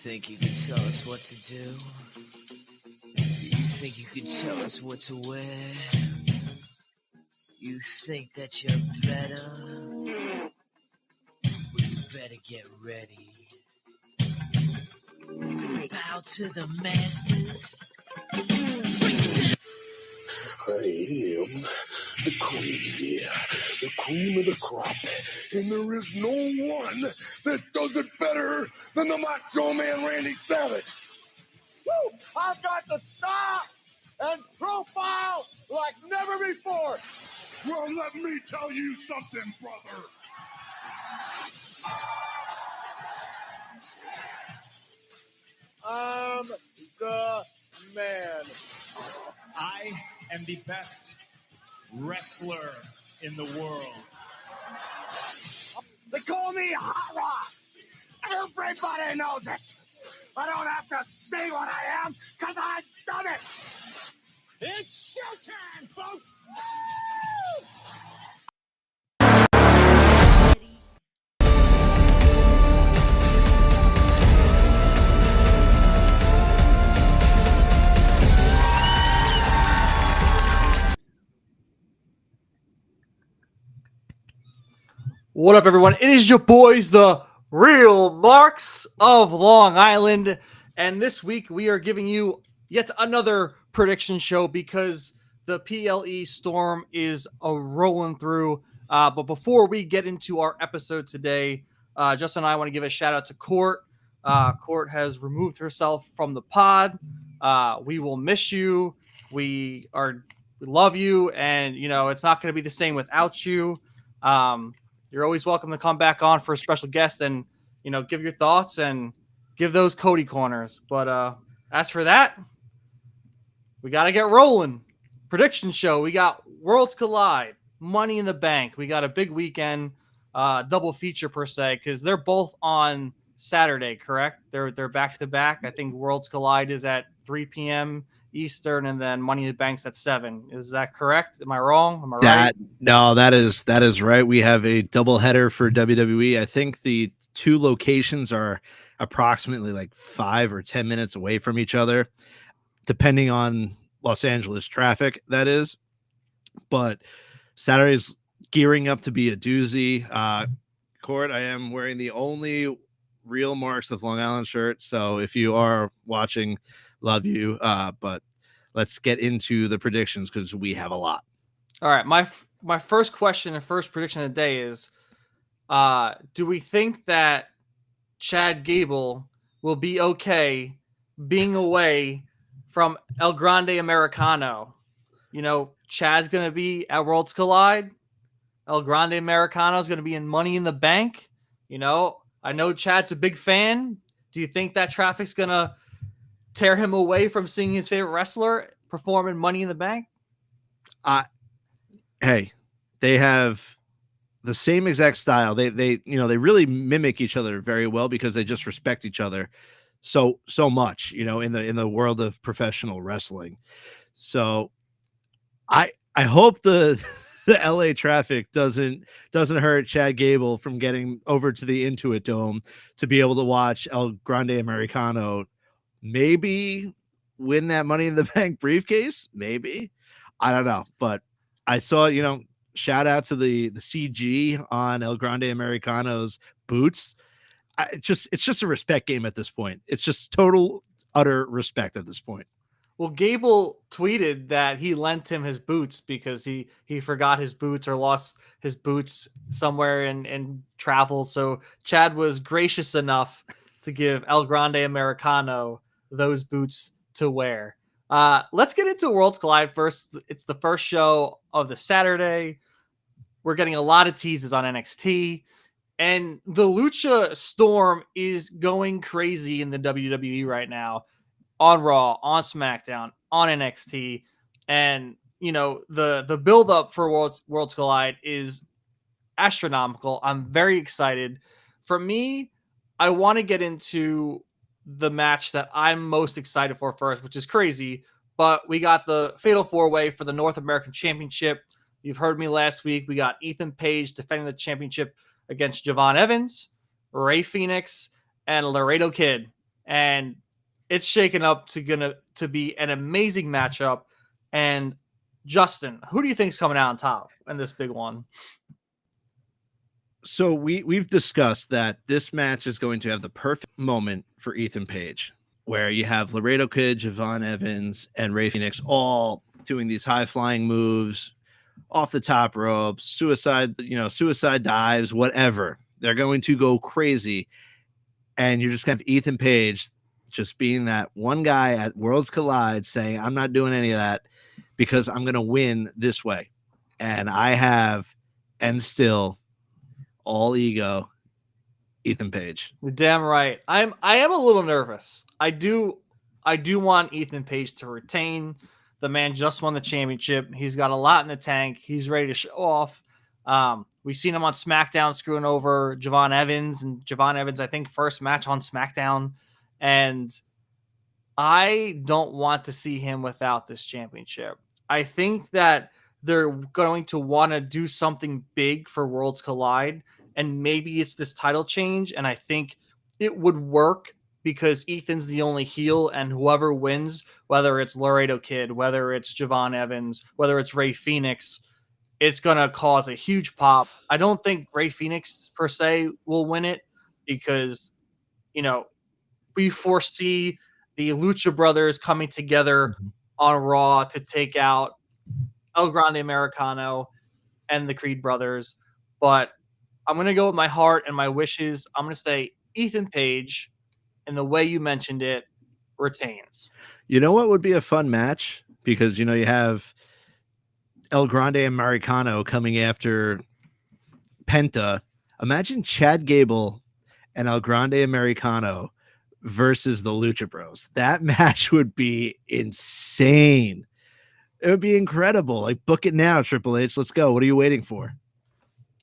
think you can tell us what to do? Do you think you can tell us what to wear? You think that you're better? Well, you better get ready. Bow to the masters. I am the cream of the crop, and there is no one that does it better than the Macho Man Randy Savage. Woo! I've got the style and profile like never before. Well, let me tell you something, brother. I'm the man. I am the best wrestler in the world. They call me Hot Rod. Everybody knows it. I don't have to say what I am, because I've done it. It's showtime, folks. Woo! What up, everyone? It is your boys, the Real Marks of Long Island. And this week we are giving you yet another prediction show because the PLE storm is rolling through. But before we get into our episode today, Justin and I want to give a shout out to Court. Court has removed herself from the pod. We will miss you. We love you. And, you know, it's not going to be the same without you. You're always welcome to come back on for a special guest and, you know, give your thoughts and give those Cody corners. But as for that, we got to get rolling. Prediction show. We got Worlds Collide, Money in the Bank. We got a big weekend, double feature per se, because they're both on Saturday, correct? They're back to back. I think Worlds Collide is at 3 p.m. Eastern, and then Money in the Bank's at 7. Is that correct? Am I wrong? Am I right? No, that is right. We have a doubleheader for WWE. I think the two locations are approximately like 5 or 10 minutes away from each other, depending on Los Angeles traffic, that is. But Saturday's gearing up to be a doozy. Court, I am wearing the only Real Marks of Long Island shirt. So if you are watching, love you. But let's get into the predictions because we have a lot. All right. My first question and first prediction of the day is, do we think that Chad Gable will be okay being away from El Grande Americano? You know, Chad's going to be at Worlds Collide. El Grande Americano is going to be in Money in the Bank. You know, I know Chad's a big fan. Do you think that traffic's going to tear him away from seeing his favorite wrestler perform in Money in the Bank? Hey, they have the same exact style. They really mimic each other very well because they just respect each other so much, you know, in the world of professional wrestling. So I hope the LA traffic doesn't hurt Chad Gable from getting over to the Intuit Dome to be able to watch El Grande Americano maybe win that Money in the Bank briefcase. Maybe, I don't know, but I saw, you know, shout out to the CG on El Grande Americano's boots. It's just a respect game at this point. It's just total utter respect at this point. Well, Gable tweeted that he lent him his boots because he forgot his boots or lost his boots somewhere in travel. So Chad was gracious enough to give El Grande Americano those boots to wear. Let's get into Worlds Collide first. It's the first show of the Saturday. We're getting a lot of teases on NXT. And the Lucha Storm is going crazy in the WWE right now. On Raw, on SmackDown, on NXT. And, you know, the build-up for Worlds Collide is astronomical. I'm very excited. For me, I want to get into the match that I'm most excited for first, which is crazy. But we got the Fatal 4-Way for the North American Championship. You've heard me last week. We got Ethan Page defending the championship against Javon Evans, Ray Phoenix, and Laredo Kid. and it's shaken up to be an amazing matchup. And Justin, who do you think's coming out on top in this big one? So we've discussed that this match is going to have the perfect moment for Ethan Page, where you have Laredo Kid, Javon Evans, and Ray Phoenix all doing these high flying moves off the top ropes, suicide dives, whatever. They're going to go crazy. And you're just going to have Ethan Page just being that one guy at Worlds Collide saying, I'm not doing any of that because I'm going to win this way. And I have, and still, all ego, Ethan Page. You're damn right. I am a little nervous. I do want Ethan Page to retain. The man just won the championship. He's got a lot in the tank. He's ready to show off. We've seen him on SmackDown screwing over Javon Evans, and Javon Evans, I think, first match on SmackDown. And I don't want to see him without this championship. I think that they're going to want to do something big for Worlds Collide, and maybe it's this title change. And I think it would work because Ethan's the only heel, and whoever wins, whether it's Laredo Kid, whether it's Javon Evans, whether it's Ray Phoenix, it's going to cause a huge pop. I don't think Ray Phoenix per se will win it because, we foresee the Lucha Brothers coming together on Raw to take out El Grande Americano and the Creed Brothers. But I'm going to go with my heart and my wishes. I'm going to say Ethan Page, and the way you mentioned it, retains. You know what would be a fun match? Because, you have El Grande Americano coming after Penta. Imagine Chad Gable and El Grande Americano versus the Lucha Bros. That match would be insane. It would be incredible. Like, book it now, Triple H. Let's go. What are you waiting for?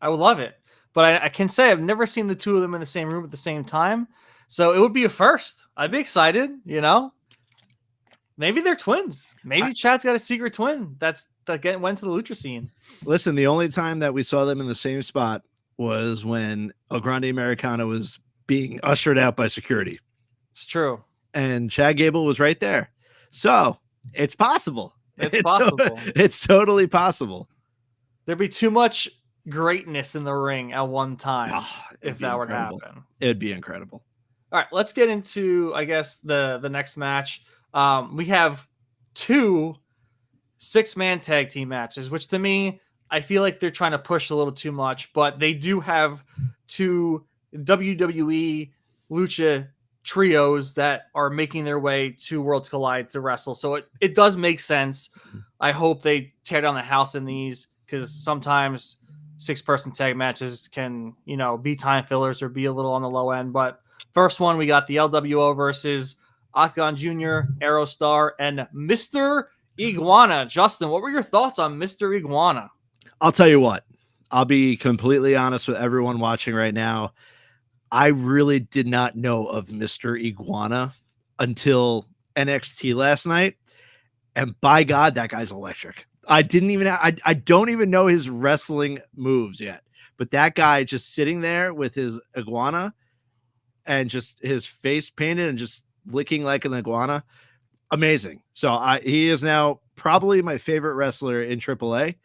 I would love it. But I can say I've never seen the two of them in the same room at the same time. So it would be a first. I'd be excited, Maybe they're twins. Maybe Chad's got a secret twin that went to the Lucha scene. Listen, the only time that we saw them in the same spot was when El Grande Americano was being ushered out by security. It's true. And Chad Gable was right there. So it's possible. It's possible. It's totally possible. There'd be too much greatness in the ring at one time if that would happen. It'd be incredible. All right, let's get into, I guess, the next match. We have 2 6-man tag team matches, which to me, I feel like they're trying to push a little too much, but they do have 2 WWE Lucha trios that are making their way to Worlds Collide to wrestle. So it does make sense. I hope they tear down the house in these, because sometimes 6-person tag matches can, be time fillers or be a little on the low end. But first one, we got the LWO versus Octagon Jr., Aerostar, and Mr. Iguana. Justin, what were your thoughts on Mr. Iguana? I'll tell you what. I'll be completely honest with everyone watching right now. I really did not know of Mr. Iguana until NXT last night. And by God, that guy's electric. I don't even know his wrestling moves yet. But that guy just sitting there with his iguana and just his face painted and just licking like an iguana. Amazing. So he is now probably my favorite wrestler in AAA.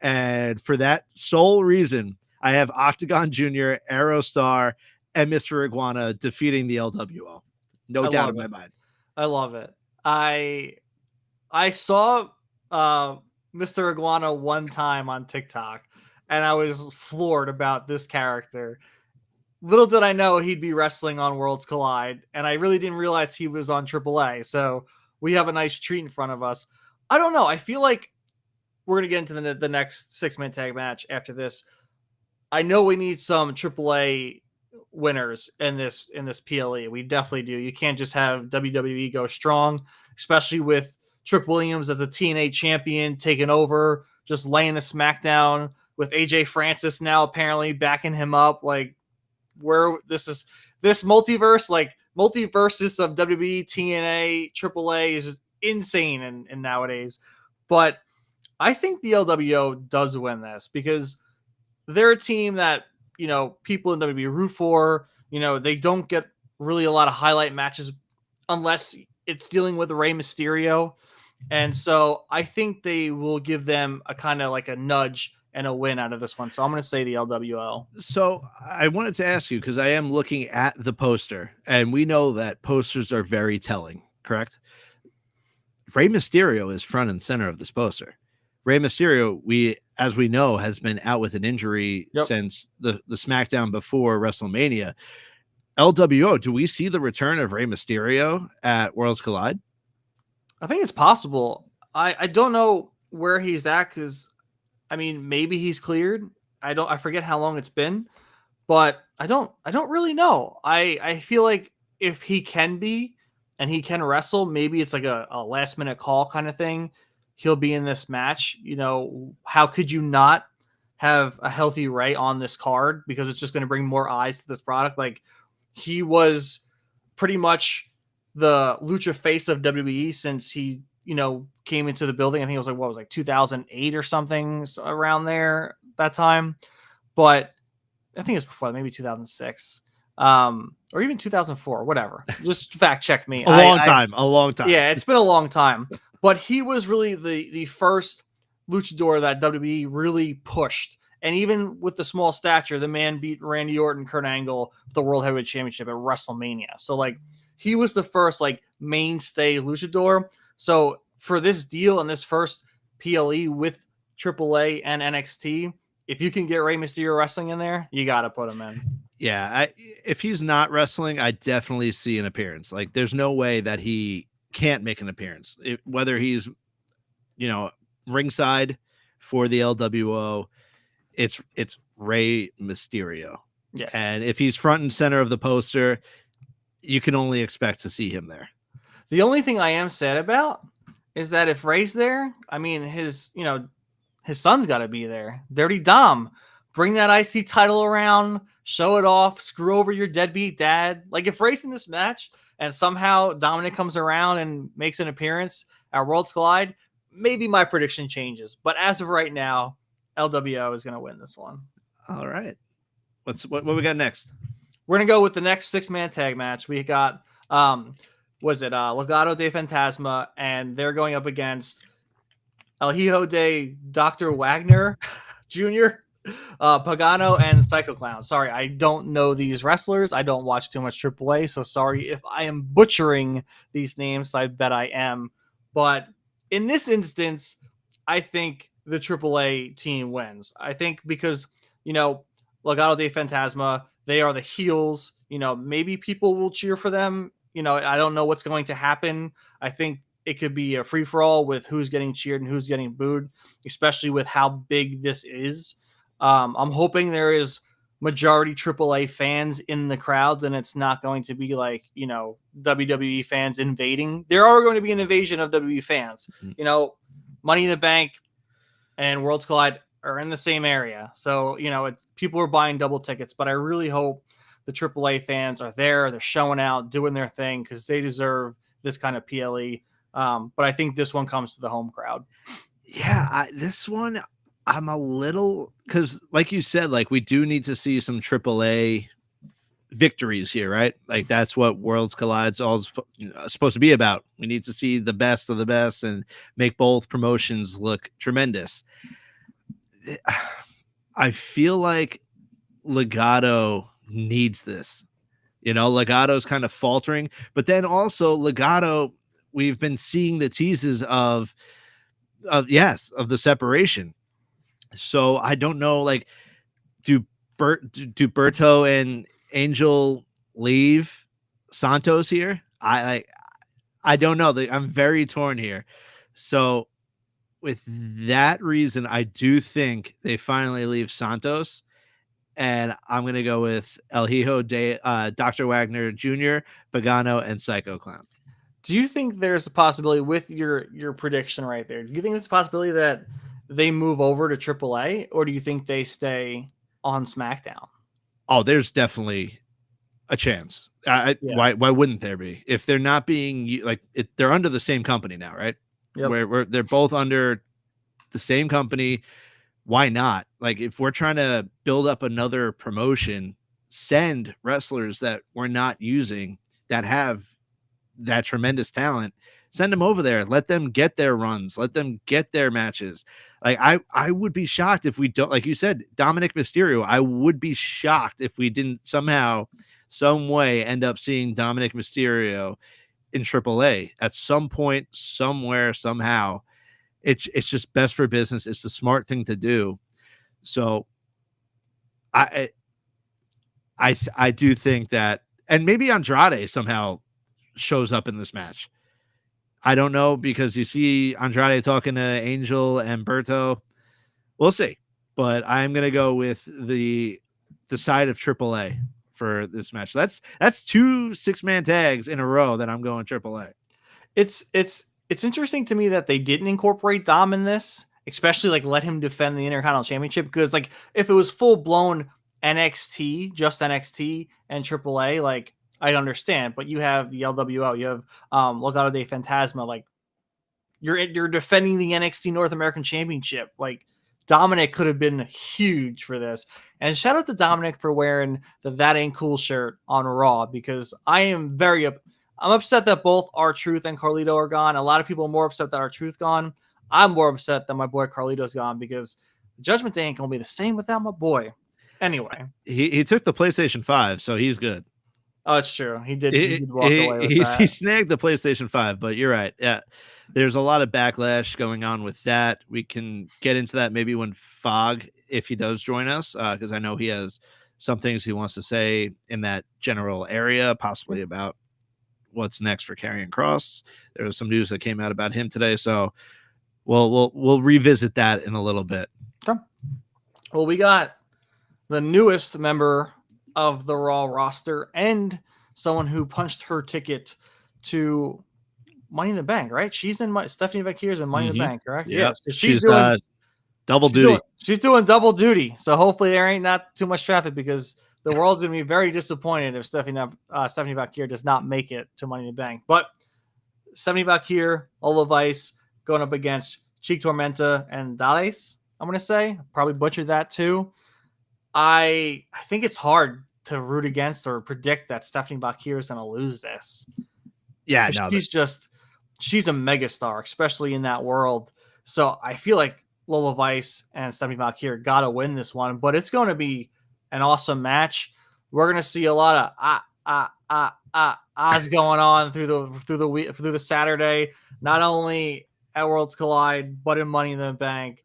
And for that sole reason, I have Octagon Jr., Aerostar, and Mr. Iguana defeating the LWO. No doubt in my mind. I love it. I saw Mr. Iguana one time on TikTok, and I was floored about this character. Little did I know he'd be wrestling on Worlds Collide, and I really didn't realize he was on AAA. So we have a nice treat in front of us. I don't know. I feel like we're going to get into the next 6-man tag match after this. I know we need some AAA winners in this PLE. We definitely do. You can't just have WWE go strong, especially with Trick Williams as a TNA champion taking over, just laying the smackdown with AJ Francis now apparently backing him up. Like, where this multiverse, like multiverses of WWE, TNA, AAA is just insane and nowadays. But I think the LWO does win this because they're a team that, people in WWE root for. They don't get really a lot of highlight matches unless it's dealing with Rey Mysterio. And so I think they will give them a kind of like a nudge and a win out of this one. So I'm going to say the LWO. So I wanted to ask you, because I am looking at the poster, and we know that posters are very telling, correct? Rey Mysterio is front and center of this poster. Rey Mysterio, as we know, has been out with an injury since the SmackDown before WrestleMania. LWO, do we see the return of Rey Mysterio at Worlds Collide? I think it's possible. I don't know where he's at, because I mean, maybe he's cleared. I forget how long it's been, but I don't really know. I feel like if he can be and he can wrestle, maybe it's like a last minute call kind of thing. He'll be in this match. You know, how could you not have a healthy Rey on this card? Because it's just going to bring more eyes to this product. Like, he was pretty much the lucha face of WWE since he, came into the building. I think it was like 2008 or something around there that time. But I think it was before, maybe 2006, or even 2004, whatever. Just fact check me. A long time. Yeah, it's been a long time. But he was really the first luchador that WWE really pushed. And even with the small stature, the man beat Randy Orton, Kurt Angle, for the World Heavyweight Championship at WrestleMania. So, like, he was the first, like, mainstay luchador. So, for this deal and this first PLE with AAA and NXT, if you can get Rey Mysterio wrestling in there, you got to put him in. Yeah, if he's not wrestling, I definitely see an appearance. Like, there's no way that he can't make an appearance. Whether he's, ringside for the LWO, it's Rey Mysterio. Yeah. And if he's front and center of the poster, you can only expect to see him there. The only thing I am sad about is that if Rey's there, I mean, his son's got to be there. Dirty Dom, bring that IC title around, show it off, screw over your deadbeat dad. Like, if Rey's in this match and somehow Dominic comes around and makes an appearance at Worlds Collide, maybe my prediction changes. But as of right now, LWO is going to win this one. All right. What we got next? We're going to go with the next 6-man tag match. We got, Legado de Fantasma, and they're going up against El Hijo de Dr. Wagner Jr., Pagano, and Psycho Clown. Sorry, I don't know these wrestlers. I don't watch too much AAA, so sorry if I am butchering these names. I bet I am. But in this instance, I think the AAA team wins. I think because, Legado de Fantasma, they are the heels. Maybe people will cheer for them. I don't know what's going to happen. I think it could be a free-for-all with who's getting cheered and who's getting booed, especially with how big this is. I'm hoping there is majority AAA fans in the crowds, and it's not going to be like, WWE fans invading. There are going to be an invasion of WWE fans. Money in the Bank and Worlds Collide are in the same area. So, people are buying double tickets, but I really hope the AAA fans are there. They're showing out, doing their thing, because they deserve this kind of PLE. But I think this one comes to the home crowd. Yeah, this one, I'm a little, because like you said, like, we do need to see some AAA victories here, right? Like, that's what Worlds Collide's all supposed to be about. We need to see the best of the best and make both promotions look tremendous. I feel like Legado needs this. Legado's kind of faltering, but then also Legado, we've been seeing the teases of the separation. So I don't know, like, do Berto and Angel leave Santos here? I don't know. I'm very torn here. So with that reason, I do think they finally leave Santos, and I'm going to go with El Hijo de Dr. Wagner Jr., Pagano, and Psycho Clown. Do you think there's a possibility with your prediction right there? Do you think there's a possibility that they move over to AAA, or do you think they stay on SmackDown? Oh, there's definitely a chance. Why wouldn't there be? If they're not being they're under the same company now, right? Yep. Where they're both under the same company. Why not? Like, if we're trying to build up another promotion, send wrestlers that we're not using that have that tremendous talent. Send them over there. Let them get their runs. Let them get their matches. Like I would be shocked if we don't, like you said, Dominic Mysterio. I would be shocked if we didn't somehow, some way end up seeing Dominic Mysterio in AAA at some point, somewhere, somehow. It's just best for business. It's the smart thing to do. So I do think that, and maybe Andrade somehow shows up in this match. I don't know, because you see Andrade talking to Angel and Berto. We'll see, but I'm gonna go with the side of AAA for this match. That's 2 6-man tags in a row that I'm going AAA. It's interesting to me that they didn't incorporate Dom in this, especially like let him defend the Intercontinental Championship, because like if it was full blown NXT, just NXT and AAA, like I understand, but you have the LWO, you have Legado de Fantasma, like you're defending the NXT North American Championship. Like Dominic could have been huge for this. And shout out to Dominic for wearing the That Ain't Cool shirt on Raw, because I'm upset that both R-Truth and Carlito are gone. A lot of people are more upset that R-Truth gone. I'm more upset that my boy Carlito's gone, because the Judgment Day ain't gonna be the same without my boy. Anyway, he took the PlayStation 5, so he's good. Oh, it's true. He did walk away with that. He snagged the PlayStation 5, but you're right. Yeah, there's a lot of backlash going on with that. We can get into that maybe when Fogg, if he does join us, because I know he has some things he wants to say in that general area, possibly about what's next for Karrion Kross. There was some news that came out about him today, so we'll revisit that in a little bit. Sure. Well, we got the newest member of the Raw roster and someone who punched her ticket to Money in the Bank, right? She's in Stephanie Vakir's in Money in the Bank, correct? Yeah. So she's doing double duty. She's doing double duty. So hopefully there ain't not too much traffic, because the world's going to be very disappointed if Stephanie Vakir does not make it to Money in the Bank. But Stephanie Vakir, Ola Vice going up against Cheek Tormenta and Dales, I'm going to say. Probably butchered that too. I think it's hard to root against or predict that Stephanie Vakir is going to lose this. Yeah, no, she's a megastar, especially in that world. So I feel like Lola Vice and Stephanie Vakir got to win this one, but it's going to be an awesome match. We're going to see a lot of ahs going on through the Saturday, not only at Worlds Collide, but in Money in the Bank.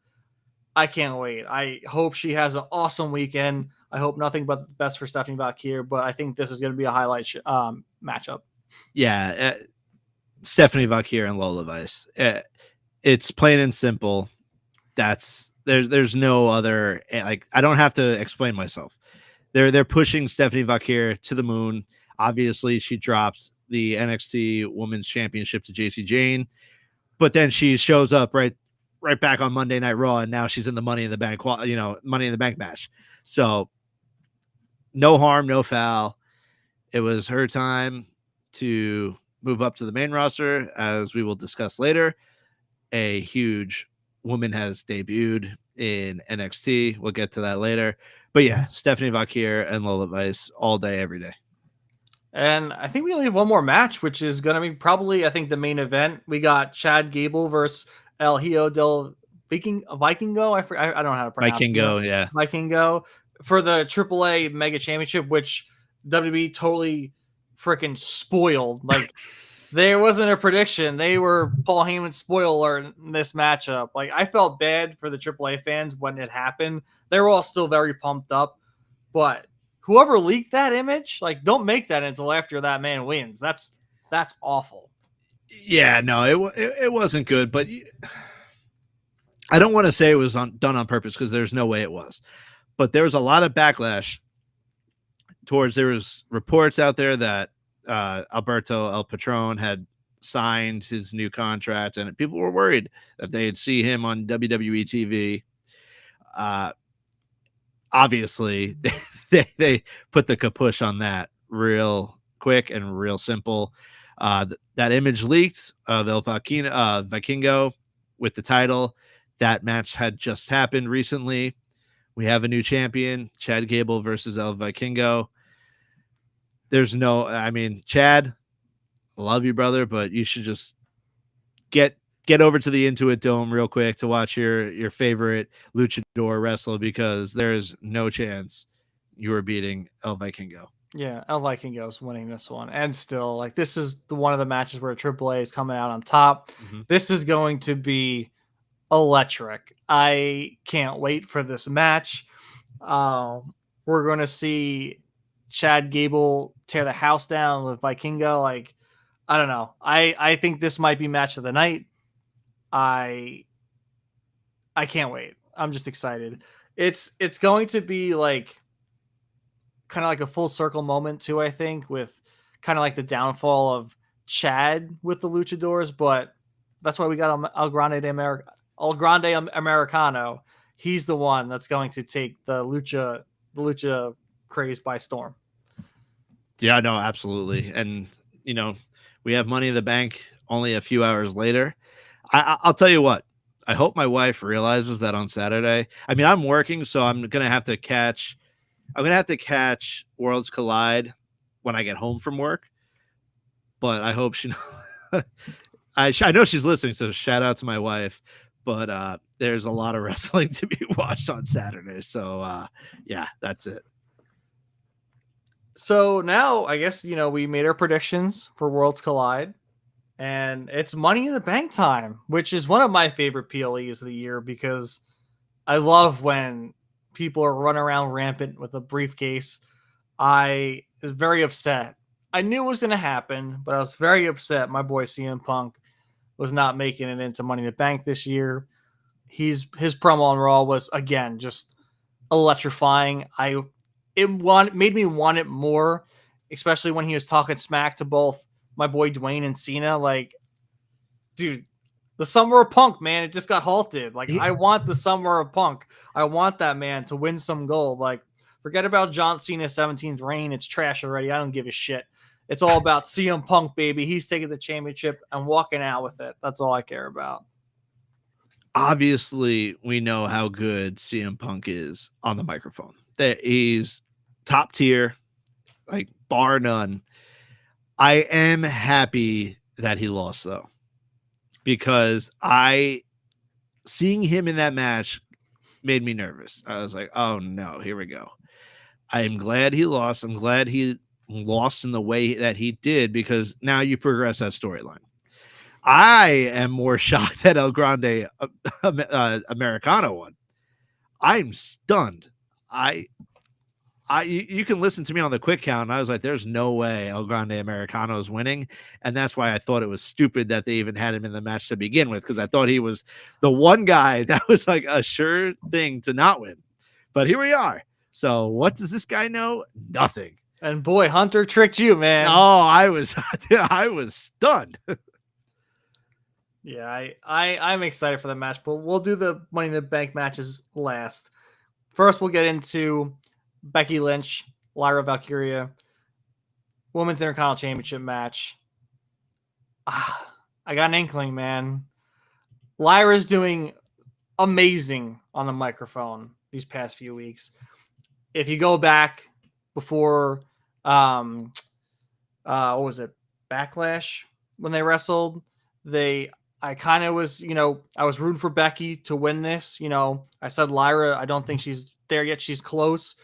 I can't wait. I hope she has an awesome weekend. I hope nothing but the best for Stephanie Vakir, but I think this is going to be a highlight matchup. Yeah, Stephanie Vakir and Lola Vice. It's plain and simple. There's no other, like, I don't have to explain myself. They're pushing Stephanie Vakir to the moon. Obviously, she drops the NXT Women's Championship to JC Jane, but then she shows up right back on Monday Night Raw, and now she's in the Money in the Bank, Money in the Bank match. So no harm, no foul. It was her time to move up to the main roster, as we will discuss later. A huge woman has debuted in NXT. We'll get to that later. But yeah, Stephanie Vakir and Lola Vice all day, every day. And I think we only have one more match, which is going to be probably, I think, the main event. We got Chad Gable versus El Hijo del Vikingo. I don't know how to pronounce it. Vikingo, yeah. Vikingo for the AAA Mega Championship, which WWE totally freaking spoiled. Like, there wasn't a prediction. They were Paul Heyman spoiler in this matchup. Like, I felt bad for the AAA fans when it happened. They were all still very pumped up. But whoever leaked that image, like, don't make that until after that man wins. That's awful. Yeah, no, it wasn't good, but I don't want to say it was done on purpose, because there's no way it was. But there was a lot of backlash there was reports out there that Alberto El Patron had signed his new contract, and people were worried that they'd see him on WWE TV. Obviously, they put the kapush on that real quick and real simple. That image leaked of El Vikingo with the title. That match had just happened recently. We have a new champion, Chad Gable versus El Vikingo. Chad, love you, brother, but you should just get over to the Intuit Dome real quick to watch your favorite luchador wrestle, because there's no chance you are beating El Vikingo. Yeah, El Vikingo's winning this one. And still, like, this is one of the matches where AAA is coming out on top. This is going to be electric. I can't wait for this match. We're going to see Chad Gable tear the house down with Vikingo. Like, I don't know. I think this might be match of the night. I can't wait. I'm just excited. It's going to be like kind of like a full circle moment too, I think, with kind of like the downfall of Chad with the Luchadors, but that's why we got El Grande Americano. He's the one that's going to take the lucha craze by storm. Yeah, no, absolutely. And we have Money in the Bank only a few hours later. I'll tell you what, I hope my wife realizes that on Saturday. I mean, I'm working, so I'm gonna have to catch Worlds Collide when I get home from work. But I hope she I know she's listening, so shout out to my wife. But there's a lot of wrestling to be watched on Saturday. So yeah, that's it. So now I guess, we made our predictions for Worlds Collide, and it's Money in the Bank time, which is one of my favorite PLEs of the year, because I love when people are running around rampant with a briefcase. I was very upset. I knew it was going to happen, but I was very upset my boy CM Punk was not making it into Money in the Bank this year. His promo on Raw was, again, just electrifying. It made me want it more, especially when he was talking smack to both my boy Dwayne and Cena. Like, dude, the Summer of Punk, man, it just got halted. Like, I want the Summer of Punk. I want that man to win some gold. Like, forget about John Cena's 17th reign. It's trash already. I don't give a shit. It's all about CM Punk, baby. He's taking the championship and walking out with it. That's all I care about. Obviously, we know how good CM Punk is on the microphone. He's top tier, like bar none. I am happy that he lost, though, because seeing him in that match made me nervous. I was like, oh no, here we go. I am glad he lost. I'm glad he lost in the way that he did, because now you progress that storyline. I am more shocked that El Grande Americano won. I'm stunned. You can listen to me on the quick count, and I was like, there's no way El Grande Americano is winning. And that's why I thought it was stupid that they even had him in the match to begin with, because I thought he was the one guy that was like a sure thing to not win. But here we are. So what does this guy know? Nothing. And boy, Hunter tricked you, man. Oh, I was stunned. Yeah, I'm excited for the match, but we'll do the Money in the Bank matches last. First, we'll get into Becky Lynch, Lyra Valkyria, Women's Intercontinental Championship match. I got an inkling, man. Lyra's doing amazing on the microphone these past few weeks. If you go back before, what was it, Backlash, when they wrestled, I kind of was, I was rooting for Becky to win this. I said Lyra, I don't think she's there yet. She's close,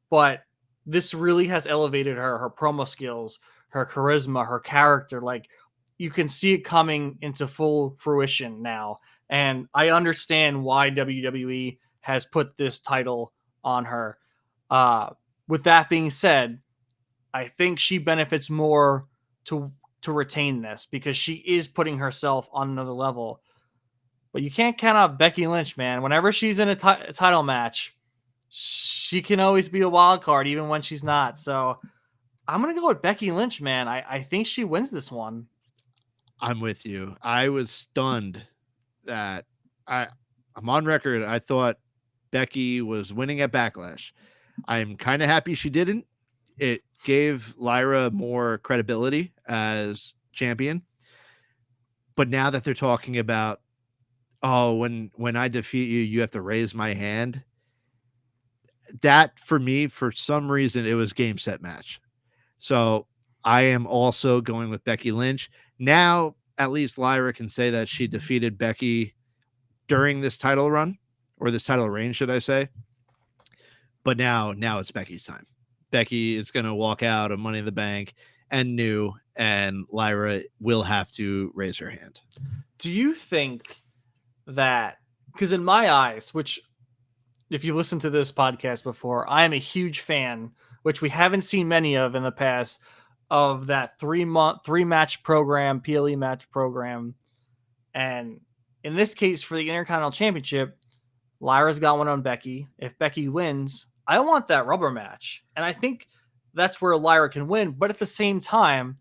but this really has elevated her promo skills, her charisma, her character. Like, you can see it coming into full fruition now. And I understand why WWE has put this title on her. With that being said, I think she benefits more to retain this, because she is putting herself on another level. But you can't count out Becky Lynch, man. Whenever she's in a title match, she can always be a wild card, even when she's not. So I'm going to go with Becky Lynch, man. I think she wins this one. I'm with you. I was stunned that I'm on record. I thought Becky was winning at Backlash. I'm kind of happy she didn't. It gave Lyra more credibility as champion. But now that they're talking about, oh, when I defeat you, you have to raise my hand. That, for me, for some reason, it was game, set, match. So I am also going with Becky Lynch. Now, at least Lyra can say that she defeated Becky during this title run, or this title reign, should I say. But now it's Becky's time. Becky is going to walk out of Money in the Bank and new, and Lyra will have to raise her hand. Do you think that, because in my eyes, which if you listened to this podcast before, I am a huge fan, which we haven't seen many of in the past, of that 3-match program, PLE match program. And in this case, for the Intercontinental Championship, Lyra's got one on Becky. If Becky wins, I want that rubber match. And I think that's where Lyra can win. But at the same time,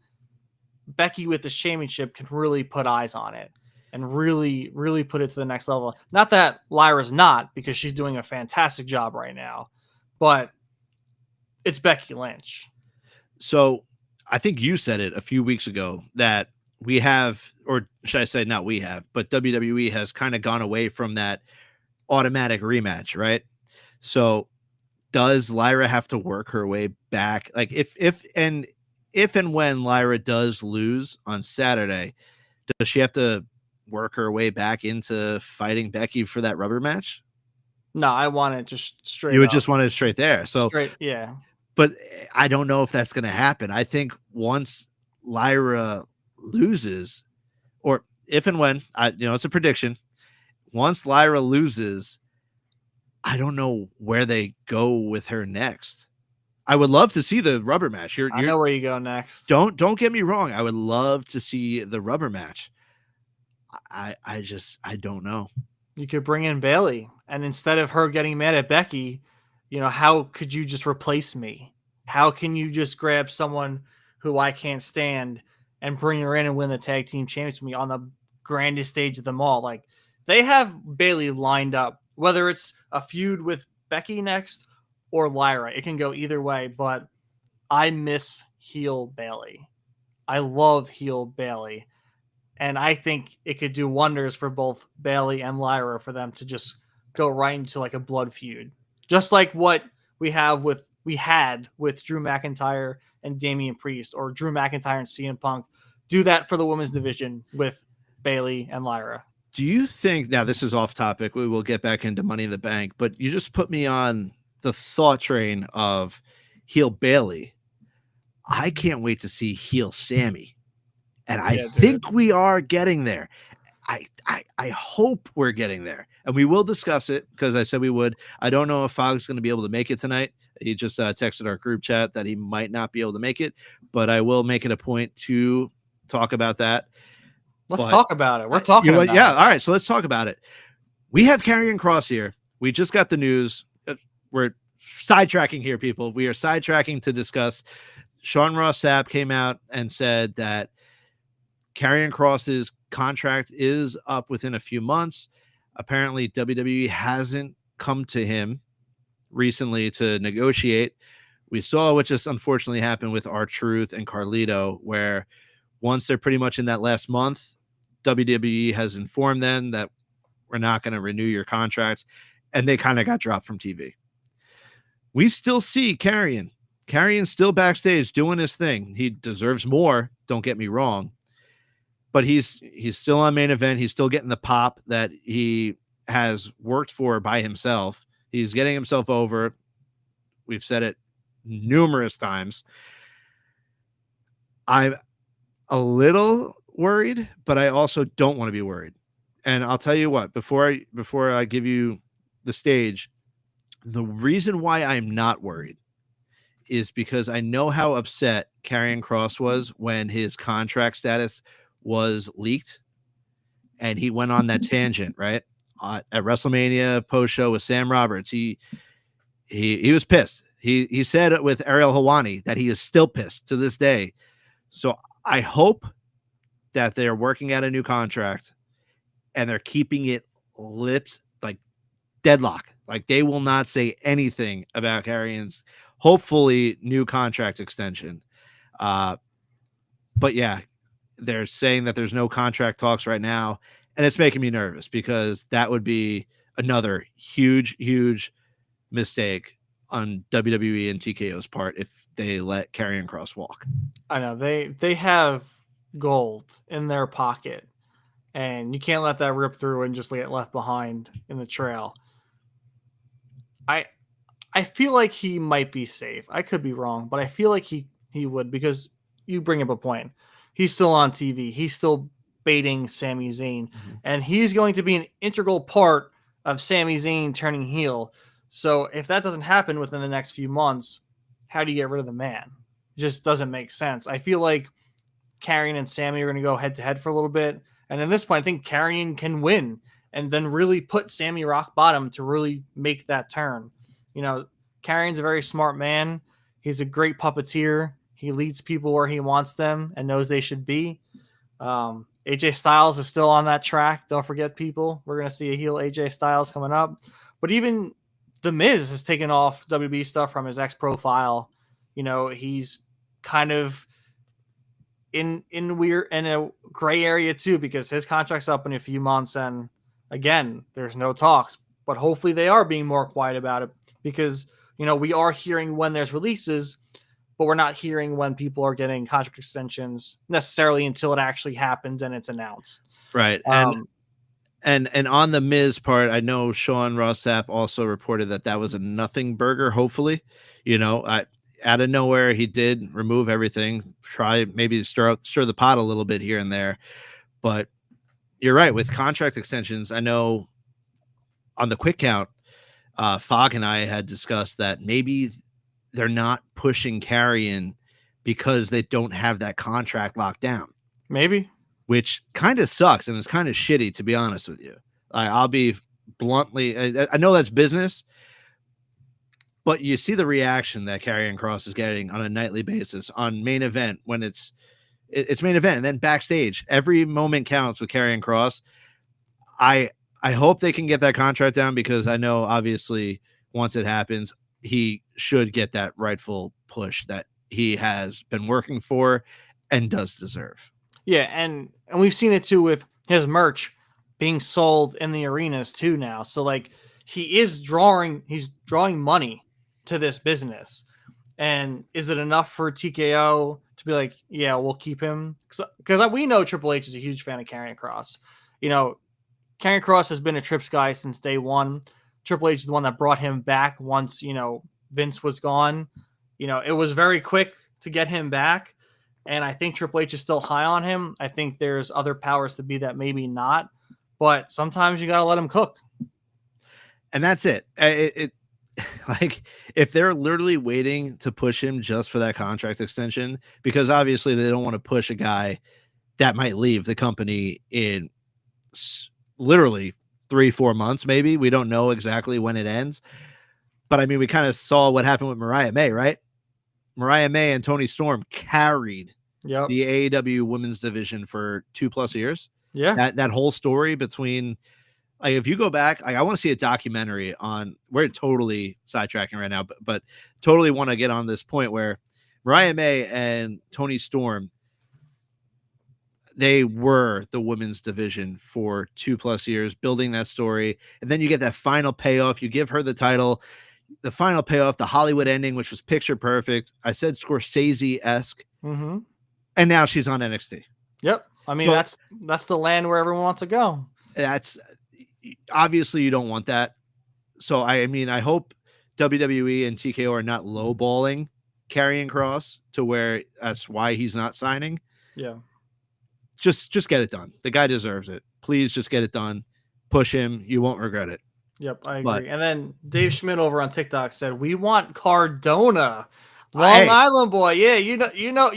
Becky with this championship can really put eyes on it and really, really put it to the next level. Not that Lyra's not, because she's doing a fantastic job right now, but it's Becky Lynch. So I think you said it a few weeks ago that we have, or should I say not we have, but WWE has kind of gone away from that automatic rematch, right? So does Lyra have to work her way back? Like if and when Lyra does lose on Saturday, does she have to work her way back into fighting Becky for that rubber match? No, I want it just straight. You would up. just want it straight there. So straight, yeah. But I don't know if that's going to happen. I think once Lyra loses, or if and when, it's a prediction. Once Lyra loses, I don't know where they go with her next. I would love to see the rubber match. I know where you go next. Don't get me wrong. I would love to see the rubber match. I don't know. You could bring in Bayley, and instead of her getting mad at Becky, how could you just replace me? How can you just grab someone who I can't stand and bring her in and win the tag team championship with me on the grandest stage of them all? Like, they have Bayley lined up, whether it's a feud with Becky next or Lyra. It can go either way, but I miss heel Bayley. I love heel Bayley. And I think it could do wonders for both Bayley and Lyra for them to just go right into like a blood feud. Just like what we had with Drew McIntyre and Damian Priest, or Drew McIntyre and CM Punk. Do that for the women's division with Bayley and Lyra. Do you think, now this is off topic, we will get back into Money in the Bank, but you just put me on the thought train of heel Bayley. I can't wait to see heel Sammy. And I think we are getting there. I hope we're getting there. And we will discuss it, because I said we would. I don't know if Fogg's going to be able to make it tonight. He just texted our group chat that he might not be able to make it, but I will make it a point to talk about that. Let's talk about it. We're talking about it. Yeah, all right, so let's talk about it. We have Karrion Kross here. We just got the news. We're sidetracking here, people. We are sidetracking to discuss. Sean Ross Sapp came out and said that Karrion Kross's contract is up within a few months. Apparently, WWE hasn't come to him recently to negotiate. We saw what just unfortunately happened with R-Truth and Carlito, where once they're pretty much in that last month, WWE has informed them that we're not going to renew your contract, and they kind of got dropped from TV. We still see Karrion. Karrion's still backstage doing his thing. He deserves more, don't get me wrong. But he's still on main event. He's still getting the pop that he has worked for by himself. He's getting himself over. We've said it numerous times. I'm a little worried, but I also don't want to be worried. And I'll tell you what, before I give you the stage, the reason why I'm not worried is because I know how upset Karrion Kross was when his contract status was leaked and he went on that tangent, right? At WrestleMania post show with Sam Roberts, he was pissed. He said with Ariel Helwani that he is still pissed to this day. So I hope that they're working out a new contract and they're keeping it lips like deadlock. Like they will not say anything about Karrion's hopefully new contract extension. But yeah, they're saying that there's no contract talks right now, and it's making me nervous because that would be another huge mistake on WWE and TKO's part if they let Karrion Kross walk. I know they have gold in their pocket, and you can't let that rip through and just get left behind in the trail. I feel like he might be safe. I could be wrong, but I feel like he would, because you bring up a point. He's still on TV. He's still baiting Sami Zayn, and he's going to be an integral part of Sami Zayn turning heel. So if that doesn't happen within the next few months, how do you get rid of the man? It just doesn't make sense. I feel like Karrion and Sami are going to go head to head for a little bit, and at this point, I think Karrion can win and then really put Sami rock bottom to really make that turn. Karrion's a very smart man. He's a great puppeteer. He leads people where he wants them and knows they should be. AJ Styles is still on that track. Don't forget, people. We're going to see a heel AJ Styles coming up. But even The Miz has taken off WB stuff from his X profile. He's kind of in a gray area too, because his contract's up in a few months, and again, there's no talks. But hopefully they are being more quiet about it, because we are hearing when there's releases, but we're not hearing when people are getting contract extensions necessarily until it actually happens and it's announced. Right. And on the Miz part, I know Sean Ross Sapp also reported that was a nothing burger. Hopefully, out of nowhere, he did remove everything, try maybe stir the pot a little bit here and there. But you're right, with contract extensions, I know on the quick count, Fogg and I had discussed that maybe they're not pushing Karrion because they don't have that contract locked down. Maybe. Which kind of sucks, and it's kind of shitty, to be honest with you. I'll be bluntly, I know that's business, but you see the reaction that Karrion Kross is getting on a nightly basis on main event, when it's main event, and then backstage. Every moment counts with Karrion Kross. I hope they can get that contract down, because I know obviously once it happens, he should get that rightful push that he has been working for and does deserve. Yeah, and we've seen it too with his merch being sold in the arenas too now. So he's drawing money to this business. And is it enough for TKO to be like, yeah, we'll keep him? Because we know Triple H is a huge fan of Karrion Kross. Karrion Kross has been a Trips guy since day one. Triple H is the one that brought him back once, Vince was gone. It was very quick to get him back. And I think Triple H is still high on him. I think there's other powers to be that maybe not. But sometimes you got to let him cook. And that's it. Like, if they're literally waiting to push him just for that contract extension, because obviously they don't want to push a guy that might leave the company in literally 3-4 months, maybe. We don't know exactly when it ends. But I mean, we kind of saw what happened with Mariah May, right? Mariah May and Toni Storm carried the AEW women's division for 2+ years. Yeah. That whole story between, like, if you go back, I want to see a documentary on, we're totally sidetracking right now, but totally want to get on this point where Mariah May and Toni Storm, they were the women's division for 2+ years, building that story. And then you get that final payoff. You give her the title, the final payoff, the Hollywood ending, which was picture perfect. I said Scorsese-esque. Mm-hmm. And now she's on NXT. Yep. I mean, so, that's the land where everyone wants to go. That's obviously, you don't want that. So I mean, I hope WWE and TKO are not lowballing Karrion Kross to where that's why he's not signing. Yeah. Just get it done. The guy deserves it. Please just get it done. Push him. You won't regret it. Yep, I agree. And then Dave Schmidt over on TikTok said, "We want Cardona, Long Island boy." Yeah, you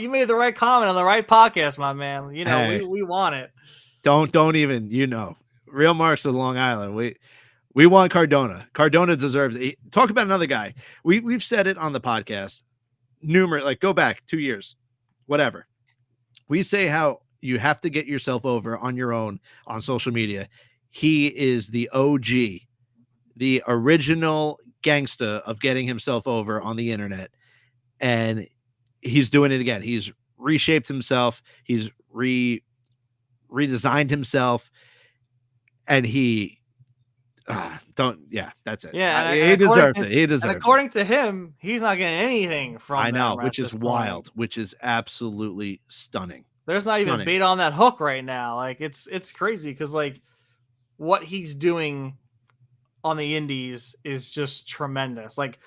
made the right comment on the right podcast, my man. We want it. Don't even, Real Marks of Long Island. We want Cardona. Cardona deserves it. Talk about another guy. We've said it on the podcast. Go back 2 years, whatever. We say how you have to get yourself over on your own on social media. He is the OG, the original gangsta of getting himself over on the internet. And he's doing it again. He's reshaped himself. He's redesigned himself. And he don't. Yeah, that's it. Yeah, He deserved it. He deserved and it. according to him, he's not getting anything from I know, them which at is this wild, point. which is absolutely stunning. There's not even bait on that hook right now. Like it's crazy because like what he's doing on the indies is just tremendous. Like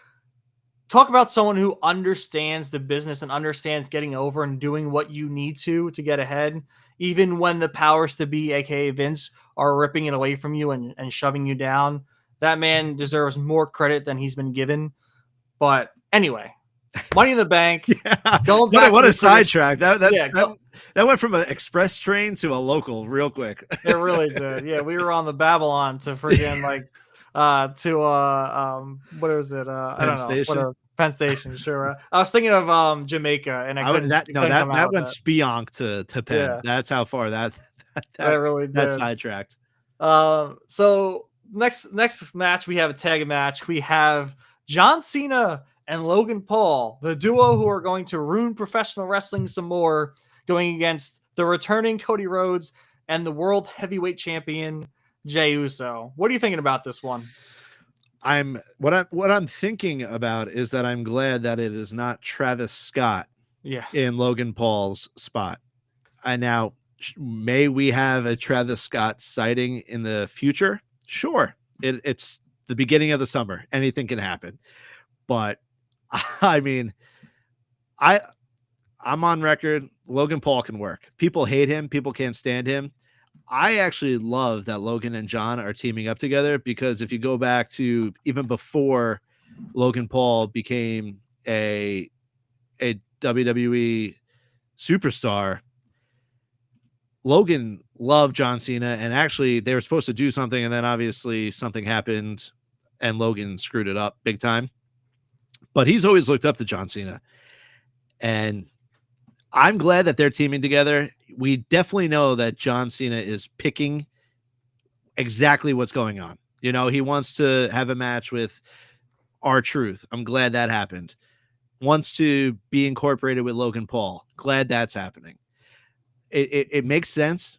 talk about someone who understands the business and understands getting over and doing what you need to get ahead, even when the powers to be, aka Vince, are ripping it away from you and shoving you down. That man deserves more credit than he's been given. But anyway, Money in the Bank. Yeah. Going back What to a sidetrack. That went from an express train to a local real quick. It really did. Yeah, we were on the Babylon to friggin' like what is it? I don't know. Station? Whatever. Penn Station, sure. I was thinking of Jamaica and I couldn't come out that with went that. Spionk to Penn. Yeah. That's how far that really did. that sidetracked. So next match we have a tag match. We have John Cena and Logan Paul, the duo who are going to ruin professional wrestling some more, going against the returning Cody Rhodes and the world heavyweight champion Jey Uso. What are you thinking about this one? What I'm thinking about is that I'm glad that it is not Travis Scott in Logan Paul's spot. And now, may we have a Travis Scott sighting in the future? Sure. It's the beginning of the summer. Anything can happen. But I mean, I'm on record. Logan Paul can work. People hate him. People can't stand him. I actually love that Logan and John are teaming up together, because if you go back to even before Logan Paul became a WWE superstar, Logan loved John Cena, and actually they were supposed to do something, and then obviously something happened and Logan screwed it up big time. But he's always looked up to John Cena, and I'm glad that they're teaming together. We definitely know that John Cena is picking exactly what's going on. You know, he wants to have a match with R-Truth. I'm glad that happened. Wants to be incorporated with Logan Paul. Glad that's happening. It makes sense.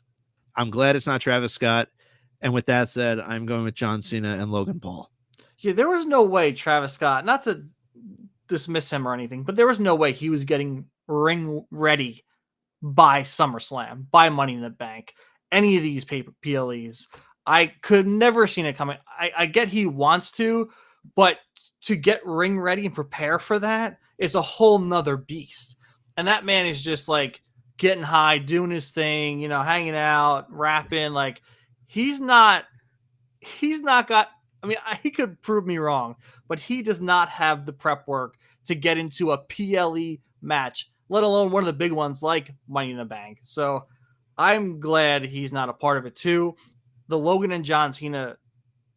I'm glad it's not Travis Scott. And with that said, I'm going with John Cena and Logan Paul. Yeah, there was no way Travis Scott, not to dismiss him or anything, but there was no way he was getting ring ready by SummerSlam, by Money in the Bank, any of these PLEs. I could never seen it coming. I get he wants to, but to get ring ready and prepare for that is a whole nother beast. And that man is just like getting high, doing his thing, you know, hanging out, rapping. Like he's not got, I mean, he could prove me wrong, but he does not have the prep work to get into a PLE match, let alone one of the big ones like Money in the Bank. So I'm glad he's not a part of it too. The Logan and John Cena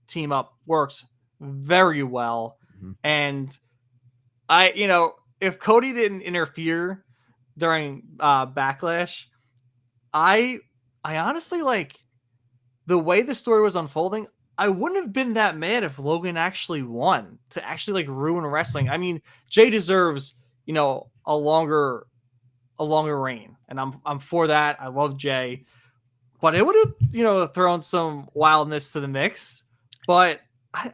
team up works very well. Mm-hmm. And if Cody didn't interfere during Backlash, I honestly, like, the way the story was unfolding, I wouldn't have been that mad if Logan actually won to actually like ruin wrestling. I mean, Jey deserves, a longer reign, and I'm for that. I love Jey, but it would have, thrown some wildness to the mix. But I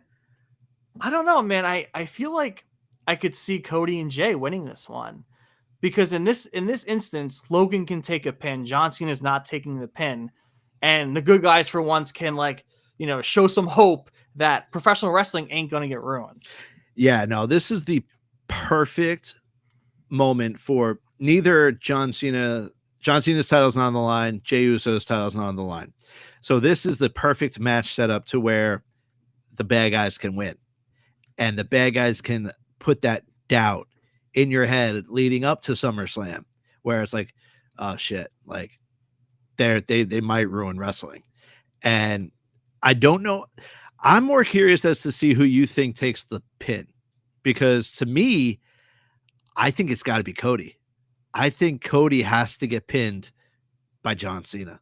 don't know, man. I feel like I could see Cody and Jey winning this one, because in this instance, Logan can take a pin. John Cena is not taking the pin, and the good guys for once can show some hope that professional wrestling ain't going to get ruined. Yeah, no, this is the perfect moment for neither John Cena's title's not on the line, Jey Uso's title's not on the line. So this is the perfect match setup to where the bad guys can win. And the bad guys can put that doubt in your head leading up to SummerSlam, where it's like, oh shit, like they might ruin wrestling. And I don't know. I'm more curious as to see who you think takes the pin, because to me, I think it's got to be Cody. I think Cody has to get pinned by John Cena.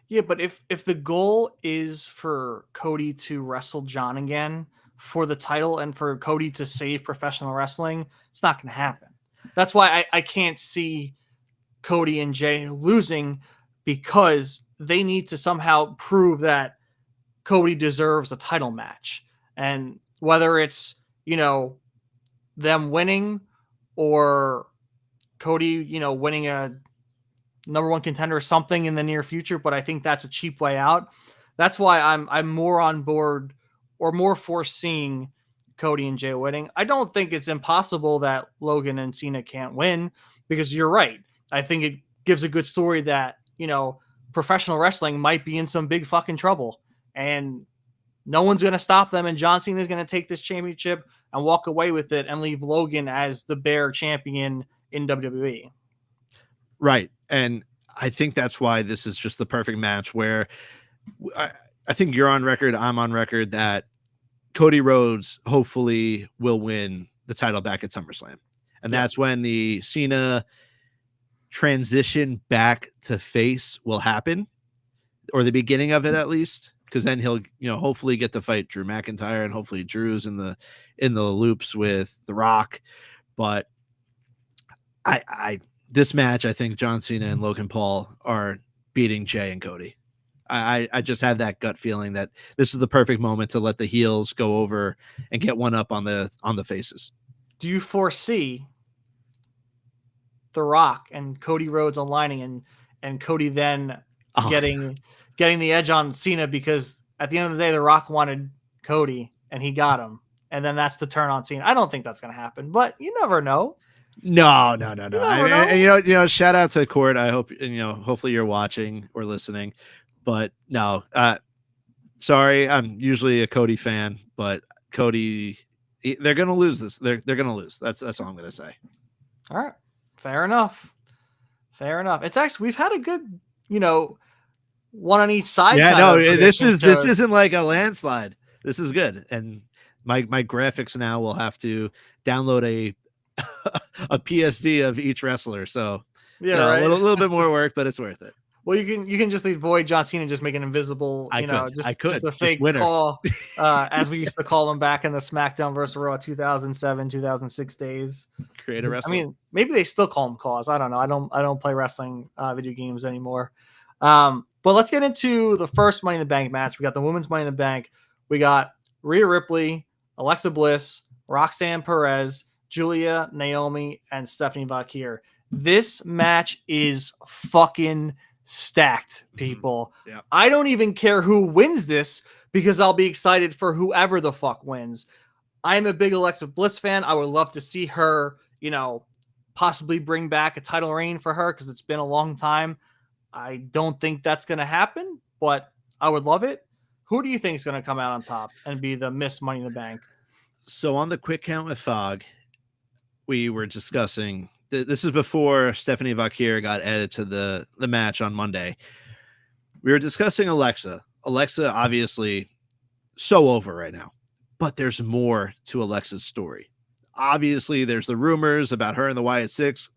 Yeah, but if the goal is for Cody to wrestle John again for the title and for Cody to save professional wrestling, it's not going to happen. That's why I can't see Cody and Jey losing, because they need to somehow prove that Cody deserves a title match. And whether it's, them winning or Cody, winning a number one contender or something in the near future, but I think that's a cheap way out. That's why I'm more on board or more foreseeing Cody and Jay winning. I don't think it's impossible that Logan and Cena can't win, because you're right. I think it gives a good story that, professional wrestling might be in some big fucking trouble, and no one's going to stop them. And John Cena is going to take this championship and walk away with it and leave Logan as the bare champion in WWE. Right. And I think that's why this is just the perfect match where I think you're on record, I'm on record, that Cody Rhodes hopefully will win the title back at SummerSlam. And that's when the Cena transition back to face will happen, or the beginning of it at least, because then he'll, hopefully get to fight Drew McIntyre, and hopefully Drew's in the loops with The Rock. But this match, I think John Cena and Logan Paul are beating Jay and Cody. I just have that gut feeling that this is the perfect moment to let the heels go over and get one up on the faces. Do you foresee The Rock and Cody Rhodes aligning and Cody then getting the edge on Cena? Because at the end of the day, The Rock wanted Cody and he got him. And then that's the turn on Cena. I don't think that's going to happen, but you never know. No. And shout out to Court. I hope, hopefully you're watching or listening, but no, sorry. I'm usually a Cody fan, but Cody, they're going to lose this. They're going to lose. That's all I'm going to say. All right. Fair enough. It's actually, we've had a good, one on each side. Yeah, no, this isn't like a landslide. This is good. And my graphics now will have to download a PSD of each wrestler. So right. a little bit more work, but it's worth it. Well, you can just avoid John Cena, just make an invisible, just a fake winner. call, as we used to call them back in the SmackDown vs. Raw 2007, 2006 days. Create a wrestler. I mean, maybe they still call them calls. I don't know. I don't play wrestling video games anymore. But let's get into the first Money in the Bank match. We got the women's Money in the Bank. We got Rhea Ripley, Alexa Bliss, Roxanne Perez, Julia, Naomi, and Stephanie Vakir. This match is fucking stacked, people. Yeah. I don't even care who wins this, because I'll be excited for whoever the fuck wins. I'm a big Alexa Bliss fan. I would love to see her, possibly bring back a title reign for her, because it's been a long time. I don't think that's going to happen, but I would love it. Who do you think is going to come out on top and be the Miss Money in the Bank? So on the quick count with Fog, we were discussing, this is before Stephanie Vakir got added to the match on Monday. We were discussing Alexa. Alexa, obviously, so over right now, but there's more to Alexa's story. Obviously, there's the rumors about her and the Wyatt Six.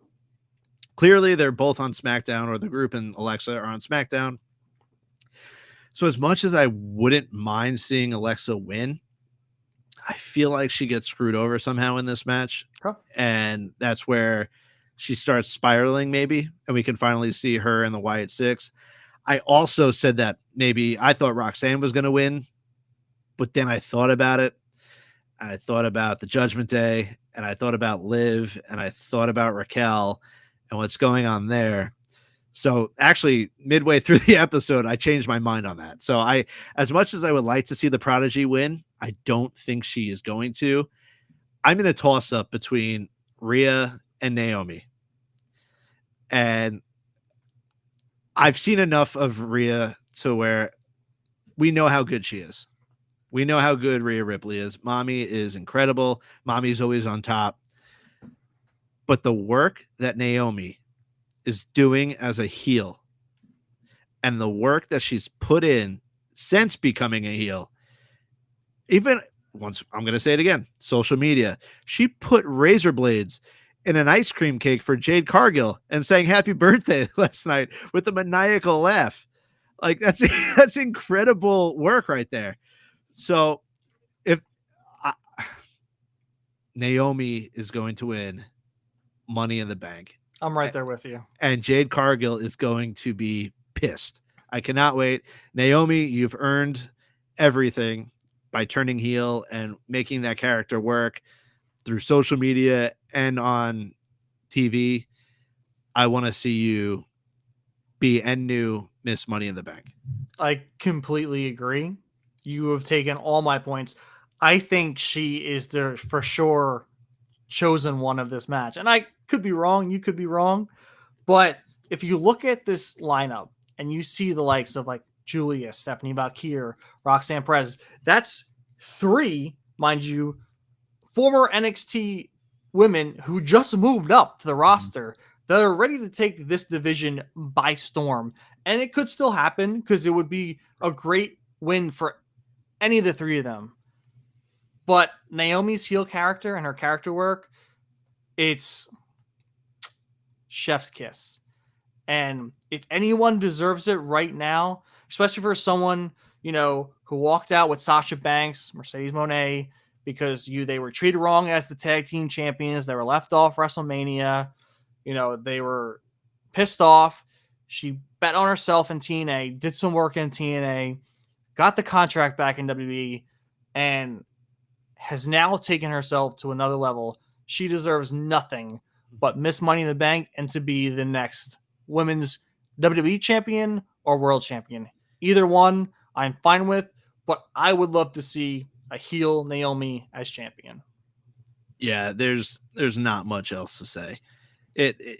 Clearly, they're both on SmackDown, or the group and Alexa are on SmackDown. So as much as I wouldn't mind seeing Alexa win, I feel like she gets screwed over somehow in this match. Huh. And that's where she starts spiraling, maybe, and we can finally see her and the Wyatt Six. I also said that maybe I thought Roxanne was going to win, but then I thought about it. And I thought about the Judgment Day, and I thought about Liv, and I thought about Raquel and what's going on there. So actually, midway through the episode, I changed my mind on that. So as much as I would like to see the Prodigy win, I don't think she is going to. I'm going to toss up between Rhea and Naomi. And I've seen enough of Rhea to where we know how good she is. We know how good Rhea Ripley is. Mommy is incredible. Mommy's always on top. But the work that Naomi is doing as a heel, and the work that she's put in since becoming a heel, even once, I'm going to say it again, social media, she put razor blades in an ice cream cake for Jade Cargill and saying happy birthday last night with a maniacal laugh. Like that's incredible work right there. So if Naomi is going to win Money in the Bank, I'm right there with you. And Jade Cargill is going to be pissed. I cannot wait. Naomi, you've earned everything by turning heel and making that character work through social media and on TV. I want to see you be and new Miss Money in the Bank. I completely agree. You have taken all my points. I think she is the for sure chosen one of this match. And I could be wrong. You could be wrong. But if you look at this lineup and you see the likes of like Julia, Stephanie Bakir, Roxanne Perez, that's 3, mind you, former NXT women who just moved up to the roster that are ready to take this division by storm. And it could still happen because it would be a great win for any of the 3 of them. But Naomi's heel character and her character work, it's chef's kiss. And if anyone deserves it right now, especially for someone, who walked out with Sasha Banks, Mercedes Moné, because they were treated wrong as the tag team champions. They were left off WrestleMania. They were pissed off. She bet on herself in TNA, did some work in TNA, got the contract back in WWE, and has now taken herself to another level. She deserves nothing but Miss Money in the Bank and to be the next women's WWE champion or world champion. Either one I'm fine with, but I would love to see a heel Naomi as champion. Yeah, there's not much else to say. The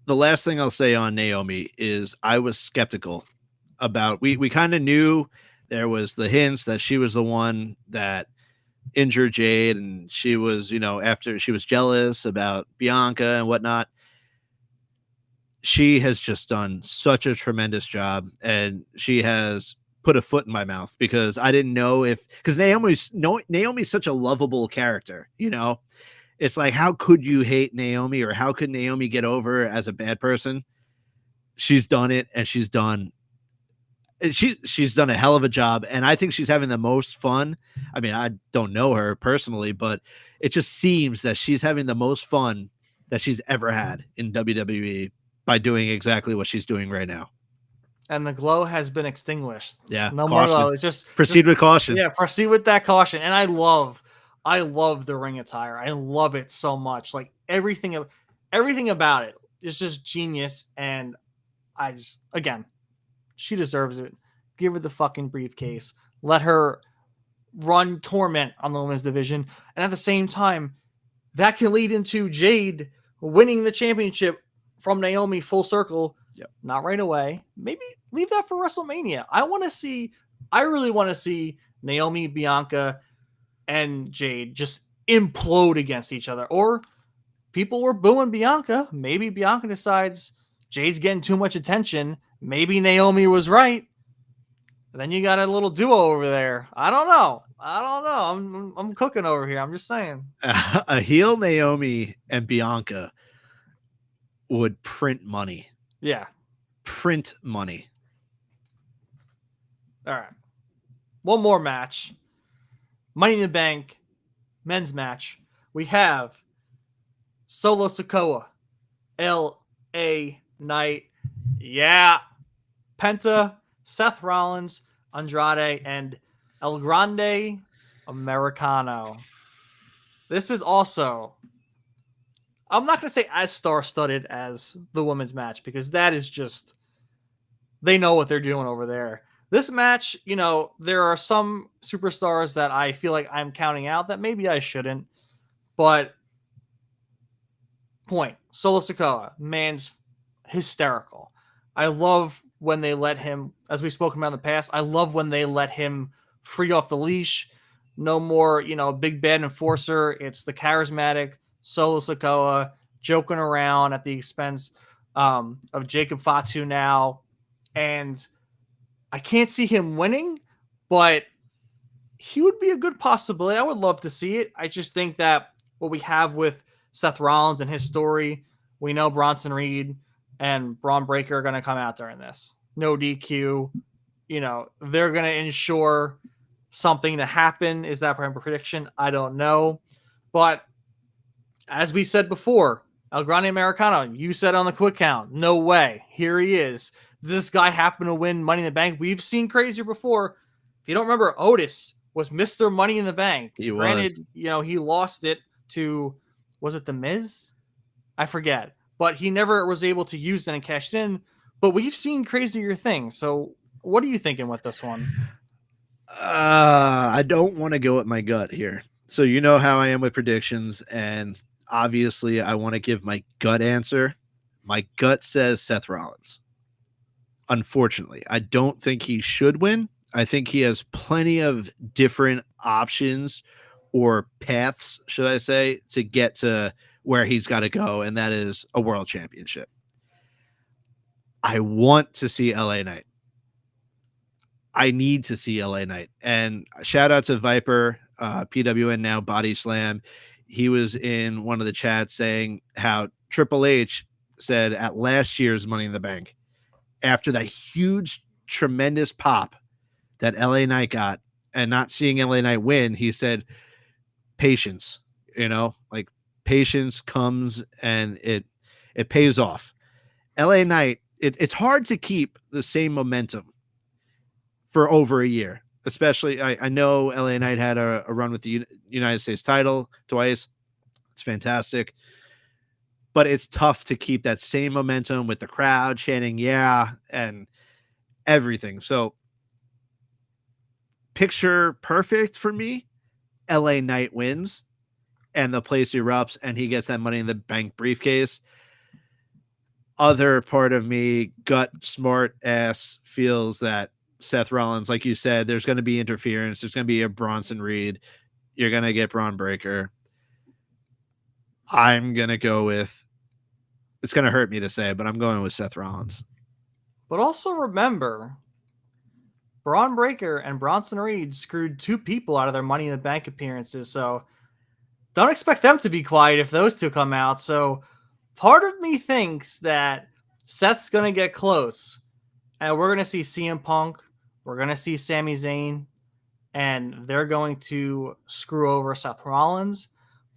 last thing I'll say on Naomi is I was skeptical about, we kind of knew there was the hints that she was the one that injured Jade, and she was, after she was jealous about Bianca and whatnot. She has just done such a tremendous job, and she has put a foot in my mouth because I didn't know because Naomi's such a lovable character, It's like, how could you hate Naomi, or how could Naomi get over as a bad person? She's done it, and she's done a hell of a job, and I think she's having the most fun. I mean, I don't know her personally, but it just seems that she's having the most fun that she's ever had in WWE by doing exactly what she's doing right now. And the glow has been extinguished. Yeah, no more glow. Just proceed with caution. Yeah, proceed with that caution. And I love the ring attire. I love it so much. Like everything about it is just genius. And again, she deserves it. Give her the fucking briefcase. Let her run torment on the women's division. And at the same time, that can lead into Jade winning the championship from Naomi full circle. Yep. Not right away. Maybe leave that for WrestleMania. I really want to see Naomi, Bianca, and Jade just implode against each other. Or people were booing Bianca. Maybe Bianca decides Jade's getting too much attention. Maybe Naomi was right. Then you got a little duo over there. I don't know. I'm cooking over here. I'm just saying. A heel Naomi and Bianca would print money. Yeah. Print money. All right. One more match. Money in the Bank men's match. We have Solo Sikoa, L.A. Knight. Yeah. Penta, Seth Rollins, Andrade, and El Grande Americano. This is also, I'm not going to say as star-studded as the women's match, because that is just, they know what they're doing over there. This match, there are some superstars that I feel like I'm counting out that maybe I shouldn't, but point, Solo Sikoa, man's hysterical. I love when they let him, as we've spoken about in the past, I love when they let him free off the leash. No more, big bad enforcer. It's the charismatic Solo Sikoa joking around at the expense of Jacob Fatu now. And I can't see him winning, but he would be a good possibility. I would love to see it. I just think that what we have with Seth Rollins and his story, we know Bronson Reed and Braun Breaker are going to come out during this. No DQ. They're going to ensure something to happen. Is that my prediction? I don't know. But as we said before, El Grande Americano, you said on the quick count, no way. Here he is. this guy happen to win Money in the Bank? We've seen crazier before. If you don't remember, Otis was Mr. Money in the Bank. He Granted, was. he lost it to, was it The Miz? I forget. But he never was able to use it and cash it in. But we've seen crazier things. So what are you thinking with this one? I don't want to go with my gut here. So you know how I am with predictions, and obviously I want to give my gut answer. My gut says Seth Rollins. Unfortunately, I don't think he should win. I think he has plenty of different options or paths, should I say, to get to where he's got to go, and that is a world championship. I want to see LA Knight. I need to see LA Knight. And shout out to Viper, PWN now, Body Slam. He was in one of the chats saying how Triple H said at last year's Money in the Bank, after that huge, tremendous pop that LA Knight got and not seeing LA Knight win, he said, patience, like patience comes and it pays off. LA Knight, it's hard to keep the same momentum for over a year, especially I know LA Knight had a run with the United States title twice. It's fantastic, but it's tough to keep that same momentum with the crowd chanting, yeah, and everything. So picture perfect for me, LA Knight wins and the place erupts and he gets that Money in the Bank briefcase. Other part of me, gut smart ass, feels that Seth Rollins, like you said, there's going to be interference. There's going to be a Bronson Reed. You're going to get Braun Breaker. I'm going to go with, it's going to hurt me to say, but I'm going with Seth Rollins. But also remember, Braun Breaker and Bronson Reed screwed 2 people out of their Money in the Bank appearances. So don't expect them to be quiet if those 2 come out. So part of me thinks that Seth's going to get close. And we're going to see CM Punk. We're going to see Sami Zayn. And they're going to screw over Seth Rollins.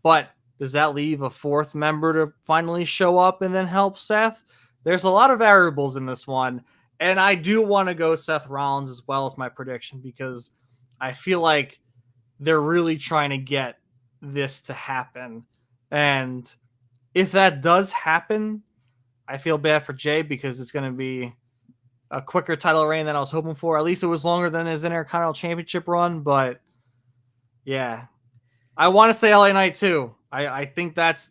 But does that leave a 4th member to finally show up and then help Seth? There's a lot of variables in this one. And I do want to go Seth Rollins as well as my prediction because I feel like they're really trying to get this to happen. And if that does happen, I feel bad for Jay because it's going to be a quicker title reign than I was hoping for. At least it was longer than his Intercontinental Championship run. But yeah, I want to say LA Knight too. I think that's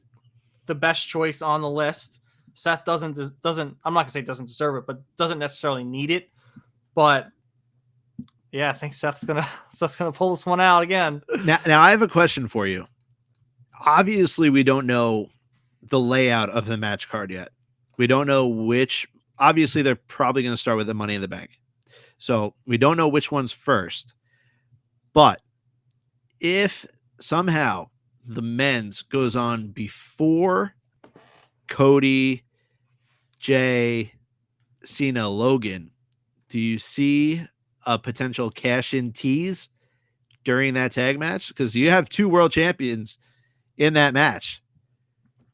the best choice on the list. Seth doesn't, I'm not gonna say doesn't deserve it, but doesn't necessarily need it. But yeah, I think Seth's gonna pull this one out again. Now I have a question for you. Obviously, we don't know the layout of the match card yet. We don't know which. Obviously, they're probably going to start with the Money in the Bank, so we don't know which one's first. But if somehow the men's goes on before Cody, Jay, Cena, Logan, do you see a potential cash-in tease during that tag match? Because you have 2 world champions in that match.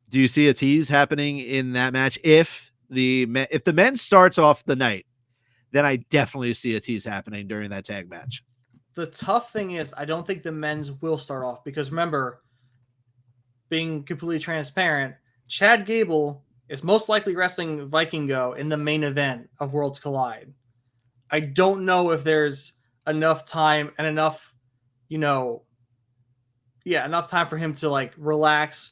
Do you see a tease happening in that match? If the men starts off the night, then I definitely see a tease happening during that tag match. The tough thing is I don't think the men's will start off because remember, being completely transparent, Chad Gable is most likely wrestling Vikingo in the main event of Worlds Collide. I don't know if there's enough time and enough time for him to like relax,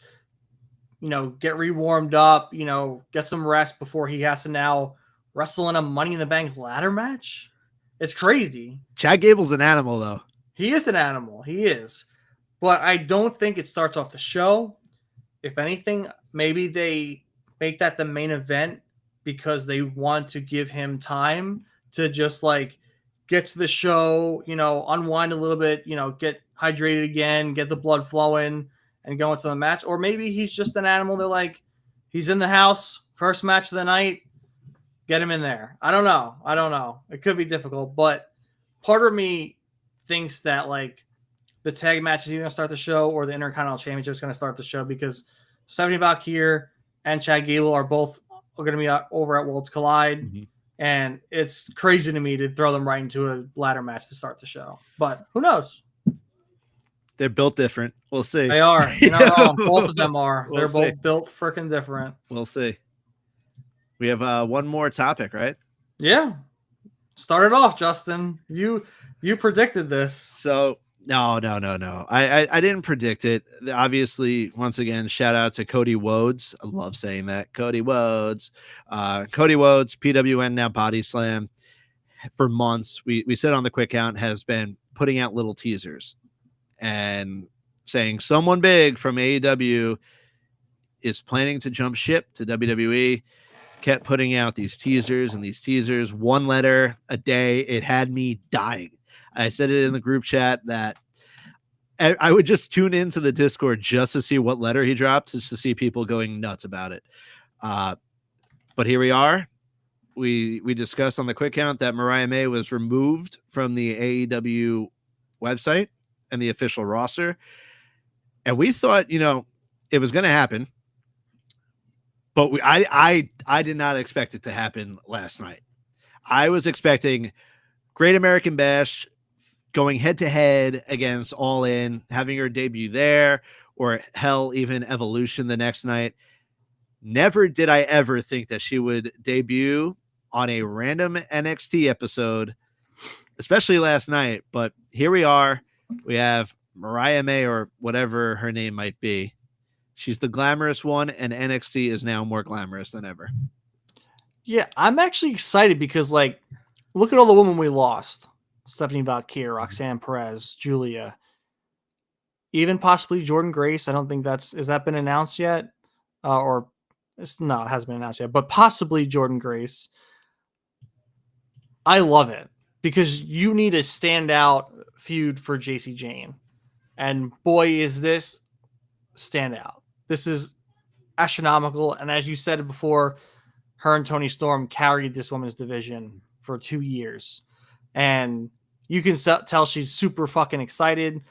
get re-warmed up, get some rest before he has to now wrestle in a Money in the Bank ladder match. It's crazy. Chad Gable's an animal, though. He is an animal. He is. But I don't think it starts off the show. If anything, maybe they make that the main event because they want to give him time to just like get to the show, unwind a little bit, get hydrated again, get the blood flowing and go into the match. Or maybe he's just an animal. They're like, he's in the house, first match of the night, get him in there. I don't know. It could be difficult, but part of me thinks that like the tag match is either going to start the show or the Intercontinental Championship is going to start the show because Stephanie Bakir and Chad Gable are both going to be over at Worlds Collide. Mm-hmm. And it's crazy to me to throw them right into a ladder match to start the show. But who knows? They're built different. We'll see. They are. You're not wrong. Both of them are. We'll They're see. both built freaking different. We'll see. We have one more topic, right? Yeah. Start it off, Justin. You predicted this. So no. I didn't predict it. Obviously, once again, shout out to Cody Rhodes. I love saying that. Cody Rhodes. Cody Rhodes, PWN now Body Slam. For months, we said on the quick count, has been putting out little teasers and saying someone big from AEW is planning to jump ship to WWE. Kept putting out these teasers, one letter a day. It had me dying. I said it in the group chat that I would just tune into the Discord just to see what letter he dropped, just to see people going nuts about it. But here we are. We discussed on the quick count that Mariah May was removed from the AEW website and the official roster. And we thought, it was going to happen. But I did not expect it to happen last night. I was expecting Great American Bash going head to head against All In, having her debut there, or hell, even Evolution the next night. Never did I ever think that she would debut on a random NXT episode, especially last night. But here we are. We have Mariah May, or whatever her name might be. She's the glamorous one, and NXT is now more glamorous than ever. Yeah, I'm actually excited because, look at all the women we lost. Stephanie Valkyrie, Roxanne Perez, Julia, even possibly Jordan Grace. I don't think has that been announced yet? It hasn't been announced yet, but possibly Jordan Grace. I love it because you need a standout feud for JC Jane. And boy, is this standout. This is astronomical. And as you said before, her and Toni Storm carried this women's division for 2 years. And you can tell she's super fucking excited.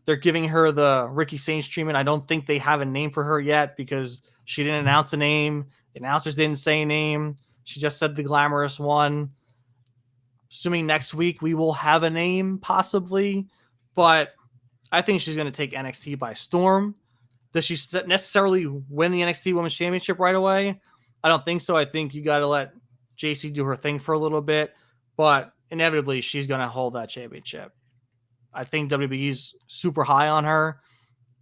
They're giving her the Ricky Saints treatment. I don't think they have a name for her yet because she didn't announce a name. The announcers didn't say a name. She just said the glamorous one. Assuming next week we will have a name, possibly. But I think she's going to take NXT by storm. Does she necessarily win the NXT Women's Championship right away? I don't think so. I think you got to let JC do her thing for a little bit. But inevitably, she's going to hold that championship. I think WWE's super high on her.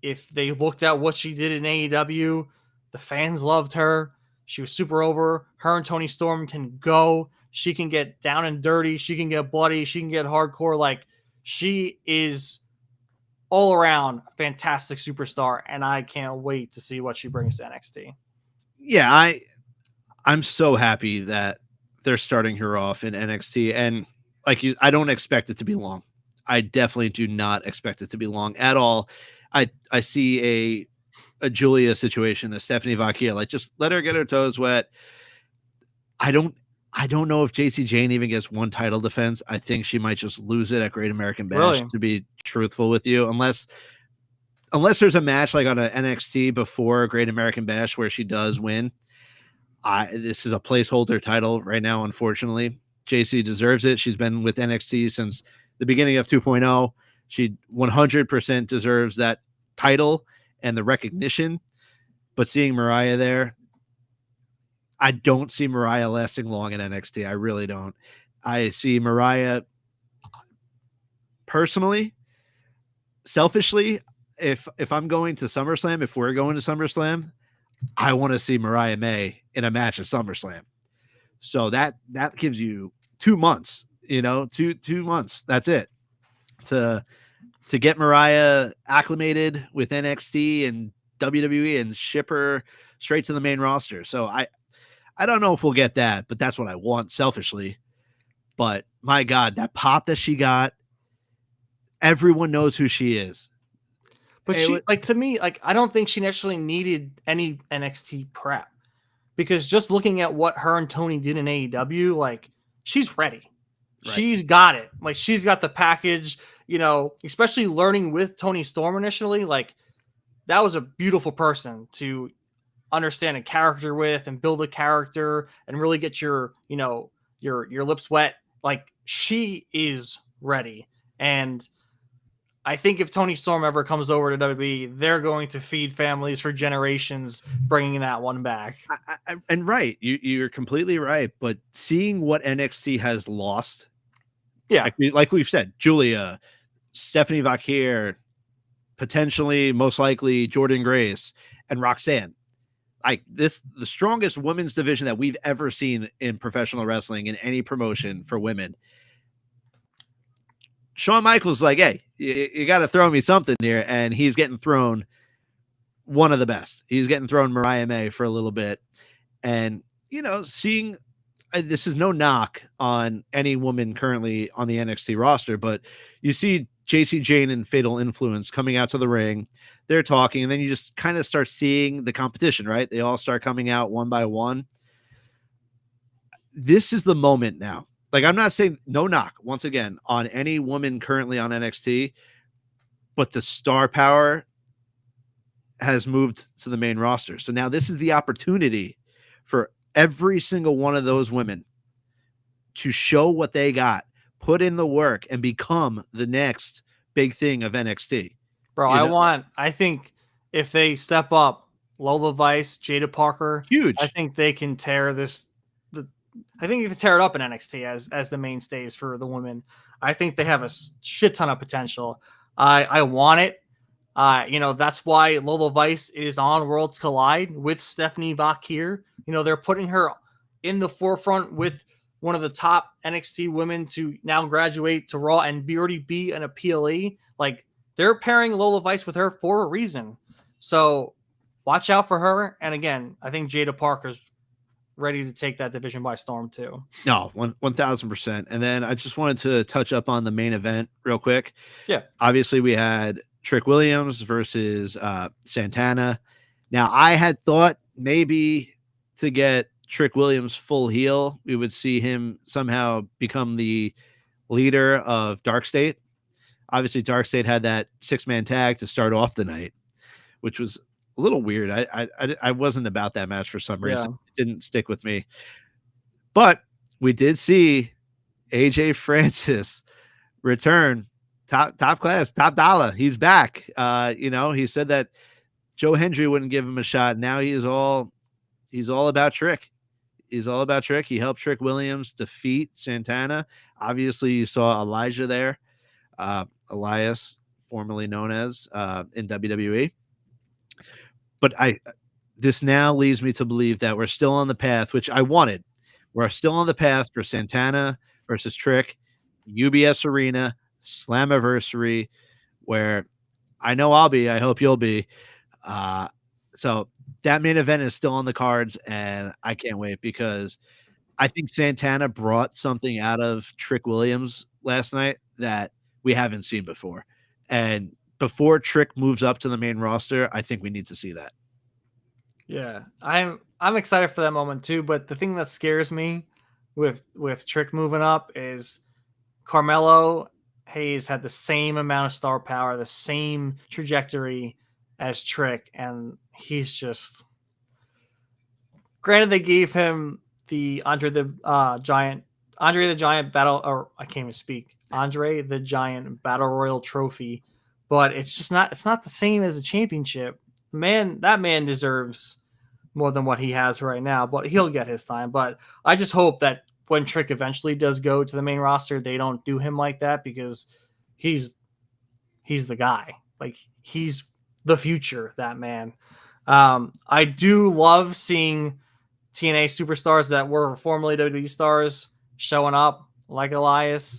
If they looked at what she did in AEW, the fans loved her. She was super over. Her and Toni Storm can go. She can get down and dirty. She can get bloody. She can get hardcore. She is all around a fantastic superstar, and I can't wait to see what she brings to NXT. Yeah, I'm so happy that they're starting her off in NXT, and I don't expect it to be long. I definitely do not expect it to be long at all. I see a Julia situation, a Stephanie Valkyrie, just let her get her toes wet. I don't know if JC Jane even gets one title defense. I think she might just lose it at Great American Bash, to be truthful with you, unless there's a match on a NXT before Great American Bash where she does win. This is a placeholder title right now, unfortunately. JC deserves it. She's been with NXT since the beginning of 2.0. She 100% deserves that title and the recognition. But seeing Mariah there, I don't see Mariah lasting long in NXT. I really don't. I see Mariah personally, selfishly, if I'm going to SummerSlam, if we're going to SummerSlam, I want to see Mariah May in a match at SummerSlam. So that gives you 2 months, 2 months. That's it to get Mariah acclimated with NXT and WWE and ship her straight to the main roster. So I don't know if we'll get that, but that's what I want selfishly. But my God, that pop that she got, everyone knows who she is. But to me, I don't think she necessarily needed any NXT prep because just looking at what her and Tony did in AEW, she's ready. Right. She's got it. She's got the package, especially learning with Toni Storm initially. That was a beautiful person to understand a character with and build a character and really get your your lips wet. Like, she is ready. And I think if Toni Storm ever comes over to WWE, they're going to feed families for generations, bringing that one back. And right, you're completely right. But seeing what NXT has lost, Yeah, like we've said, Julia, Stephanie Vakir, potentially, most likely Jordan Grace, and Roxanne. The strongest women's division that we've ever seen in professional wrestling in any promotion for women. Shawn Michaels like, hey, you got to throw me something here. And he's getting thrown one of the best. He's getting thrown Mariah May for a little bit. And, seeing this is no knock on any woman currently on the NXT roster, but you see JC Jane and Fatal Influence coming out to the ring. They're talking, and then you just kind of start seeing the competition, right? They all start coming out one by one. This is the moment now. Like, I'm not saying no knock, once again, on any woman currently on NXT, but the star power has moved to the main roster. So now this is the opportunity for every single one of those women to show what they got, put in the work, and become the next big thing of NXT. Bro, I think if they step up, Lola Vice, Jada Parker, huge. I think they can tear this. I think you can tear it up in NXT as the mainstays for the women. I think they have a shit ton of potential. I want it. That's why Lola Vice is on Worlds Collide with Stephanie Vakir. They're putting her in the forefront with one of the top NXT women to now graduate to Raw and already be an PLE. Like, they're pairing Lola Vice with her for a reason. So watch out for her. And again, I think Jada Parker's ready to take that division by storm too. No, 1000%. And then I just wanted to touch up on the main event real quick. Yeah. Obviously we had Trick Williams versus Santana. Now I had thought maybe to get Trick Williams full heel, we would see him somehow become the leader of Dark State. Obviously Dark State had that 6-man tag to start off the night, which was a little weird. I wasn't about that match for some reason. Yeah. It didn't stick with me. But we did see AJ Francis return, top class, top dollar. He's back. He said that Joe Hendry wouldn't give him a shot. Now he's all about Trick. He's all about Trick. He helped Trick Williams defeat Santana. Obviously, you saw Elijah there, Elias, formerly known as in WWE. But this now leads me to believe that we're still on the path, which I wanted. We're still on the path for Santana versus Trick, UBS Arena, Slammiversary, where I know I'll be. I hope you'll be. So that main event is still on the cards, and I can't wait because I think Santana brought something out of Trick Williams last night that we haven't seen before. And before Trick moves up to the main roster, I think we need to see that. Yeah, I'm excited for that moment too. But the thing that scares me with Trick moving up is Carmelo Hayes had the same amount of star power, the same trajectory as Trick, and he's just. Granted, they gave him the Andre the Giant battle, or I can't even speak. Andre the Giant Battle Royal trophy, but it's not the same as a championship. That man deserves more than what he has right now, but he'll get his time. But I just hope that when Trick eventually does go to the main roster, they don't do him like that, because he's the guy. Like, he's the future, that man. I do love seeing TNA superstars that were formerly WWE stars showing up, like Elijah.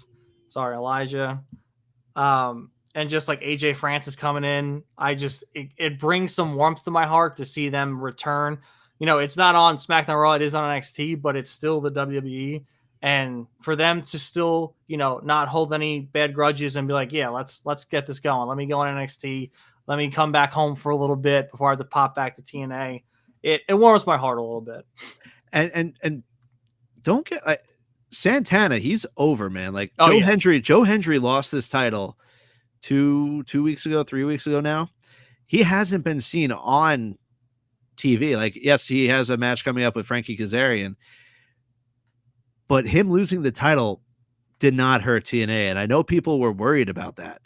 And just like AJ Francis coming in, it brings some warmth to my heart to see them return. It's not on SmackDown Raw, it is on NXT, but it's still the WWE. And for them to still, not hold any bad grudges and be like, yeah, let's get this going. Let me go on NXT. Let me come back home for a little bit before I have to pop back to TNA. It warms my heart a little bit. And don't get Santana, he's over, man. Like, Joe Hendry lost this title 3 weeks ago now. He hasn't been seen on TV. Like, yes, he has a match coming up with Frankie Kazarian, but him losing the title did not hurt TNA, and I know people were worried about that.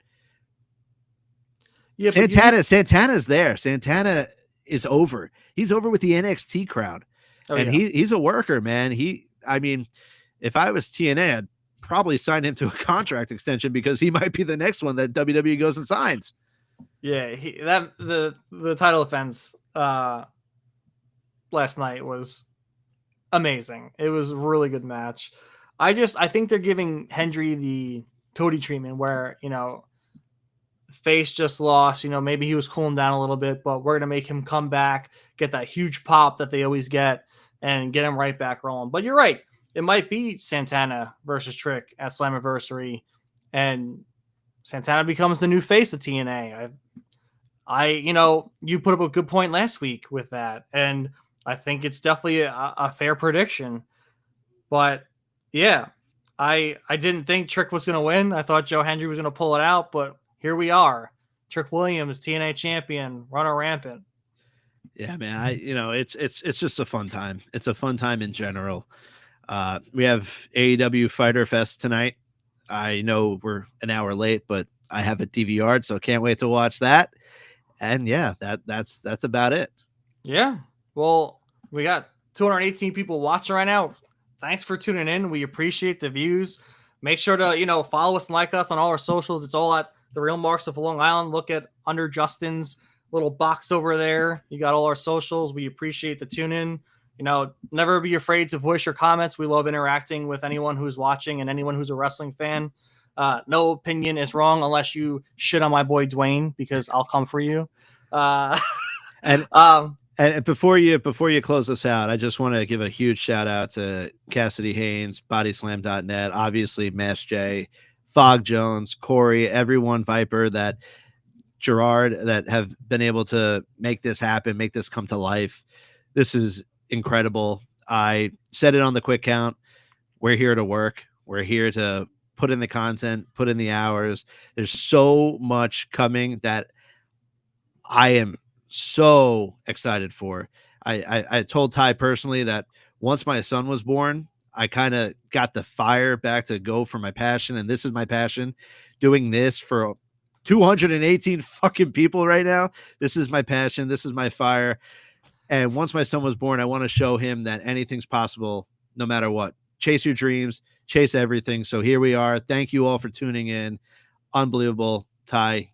Yeah, Santana's there. Santana is over. He's over with the NXT crowd, and he's a worker, man. I mean, if I was TNA, I'd probably sign him to a contract extension because he might be the next one that WWE goes and signs. Yeah, the title defense last night was amazing. It was a really good match. I think they're giving Hendry the Cody treatment where, face just lost, maybe he was cooling down a little bit, but we're going to make him come back, get that huge pop that they always get, and get him right back rolling. But you're right. It might be Santana versus Trick at Slammiversary, and Santana becomes the new face of TNA. You put up a good point last week with that, and I think it's definitely a fair prediction. But yeah, I didn't think Trick was going to win. I thought Joe Hendry was going to pull it out, but here we are. Trick Williams, TNA champion, running rampant. Yeah, man. It's just a fun time. It's a fun time in general. We have AEW Fighter Fest tonight. I know we're an hour late, but I have it DVR'd, so can't wait to watch that. And yeah, that's about it. Yeah. Well, we got 218 people watching right now. Thanks for tuning in. We appreciate the views. Make sure to, follow us and like us on all our socials. It's all at The Real Marks of Long Island. Look at under Justin's little box over there. You got all our socials. We appreciate the tune in. Never be afraid to voice your comments. We love interacting with anyone who's watching and anyone who's a wrestling fan. No opinion is wrong unless you shit on my boy Dwayne, because I'll come for you. And before you close us out, I just want to give a huge shout out to Cassidy Haynes, Bodyslam.net, obviously Mass J, Fog Jones, Corey, everyone, Viper, Gerard, that have been able to make this happen, make this come to life. This is incredible. I said it on the quick count. We're here to work. We're here to put in the content, put in the hours. There's so much coming that I am so excited for. I told Ty personally that once my son was born, I kind of got the fire back to go for my passion. And this is my passion, doing this for 218 fucking people right now. This is my passion. This is my fire. And once my son was born, I want to show him that anything's possible, no matter what. Chase your dreams, chase everything. So here we are. Thank you all for tuning in. Unbelievable. Ty,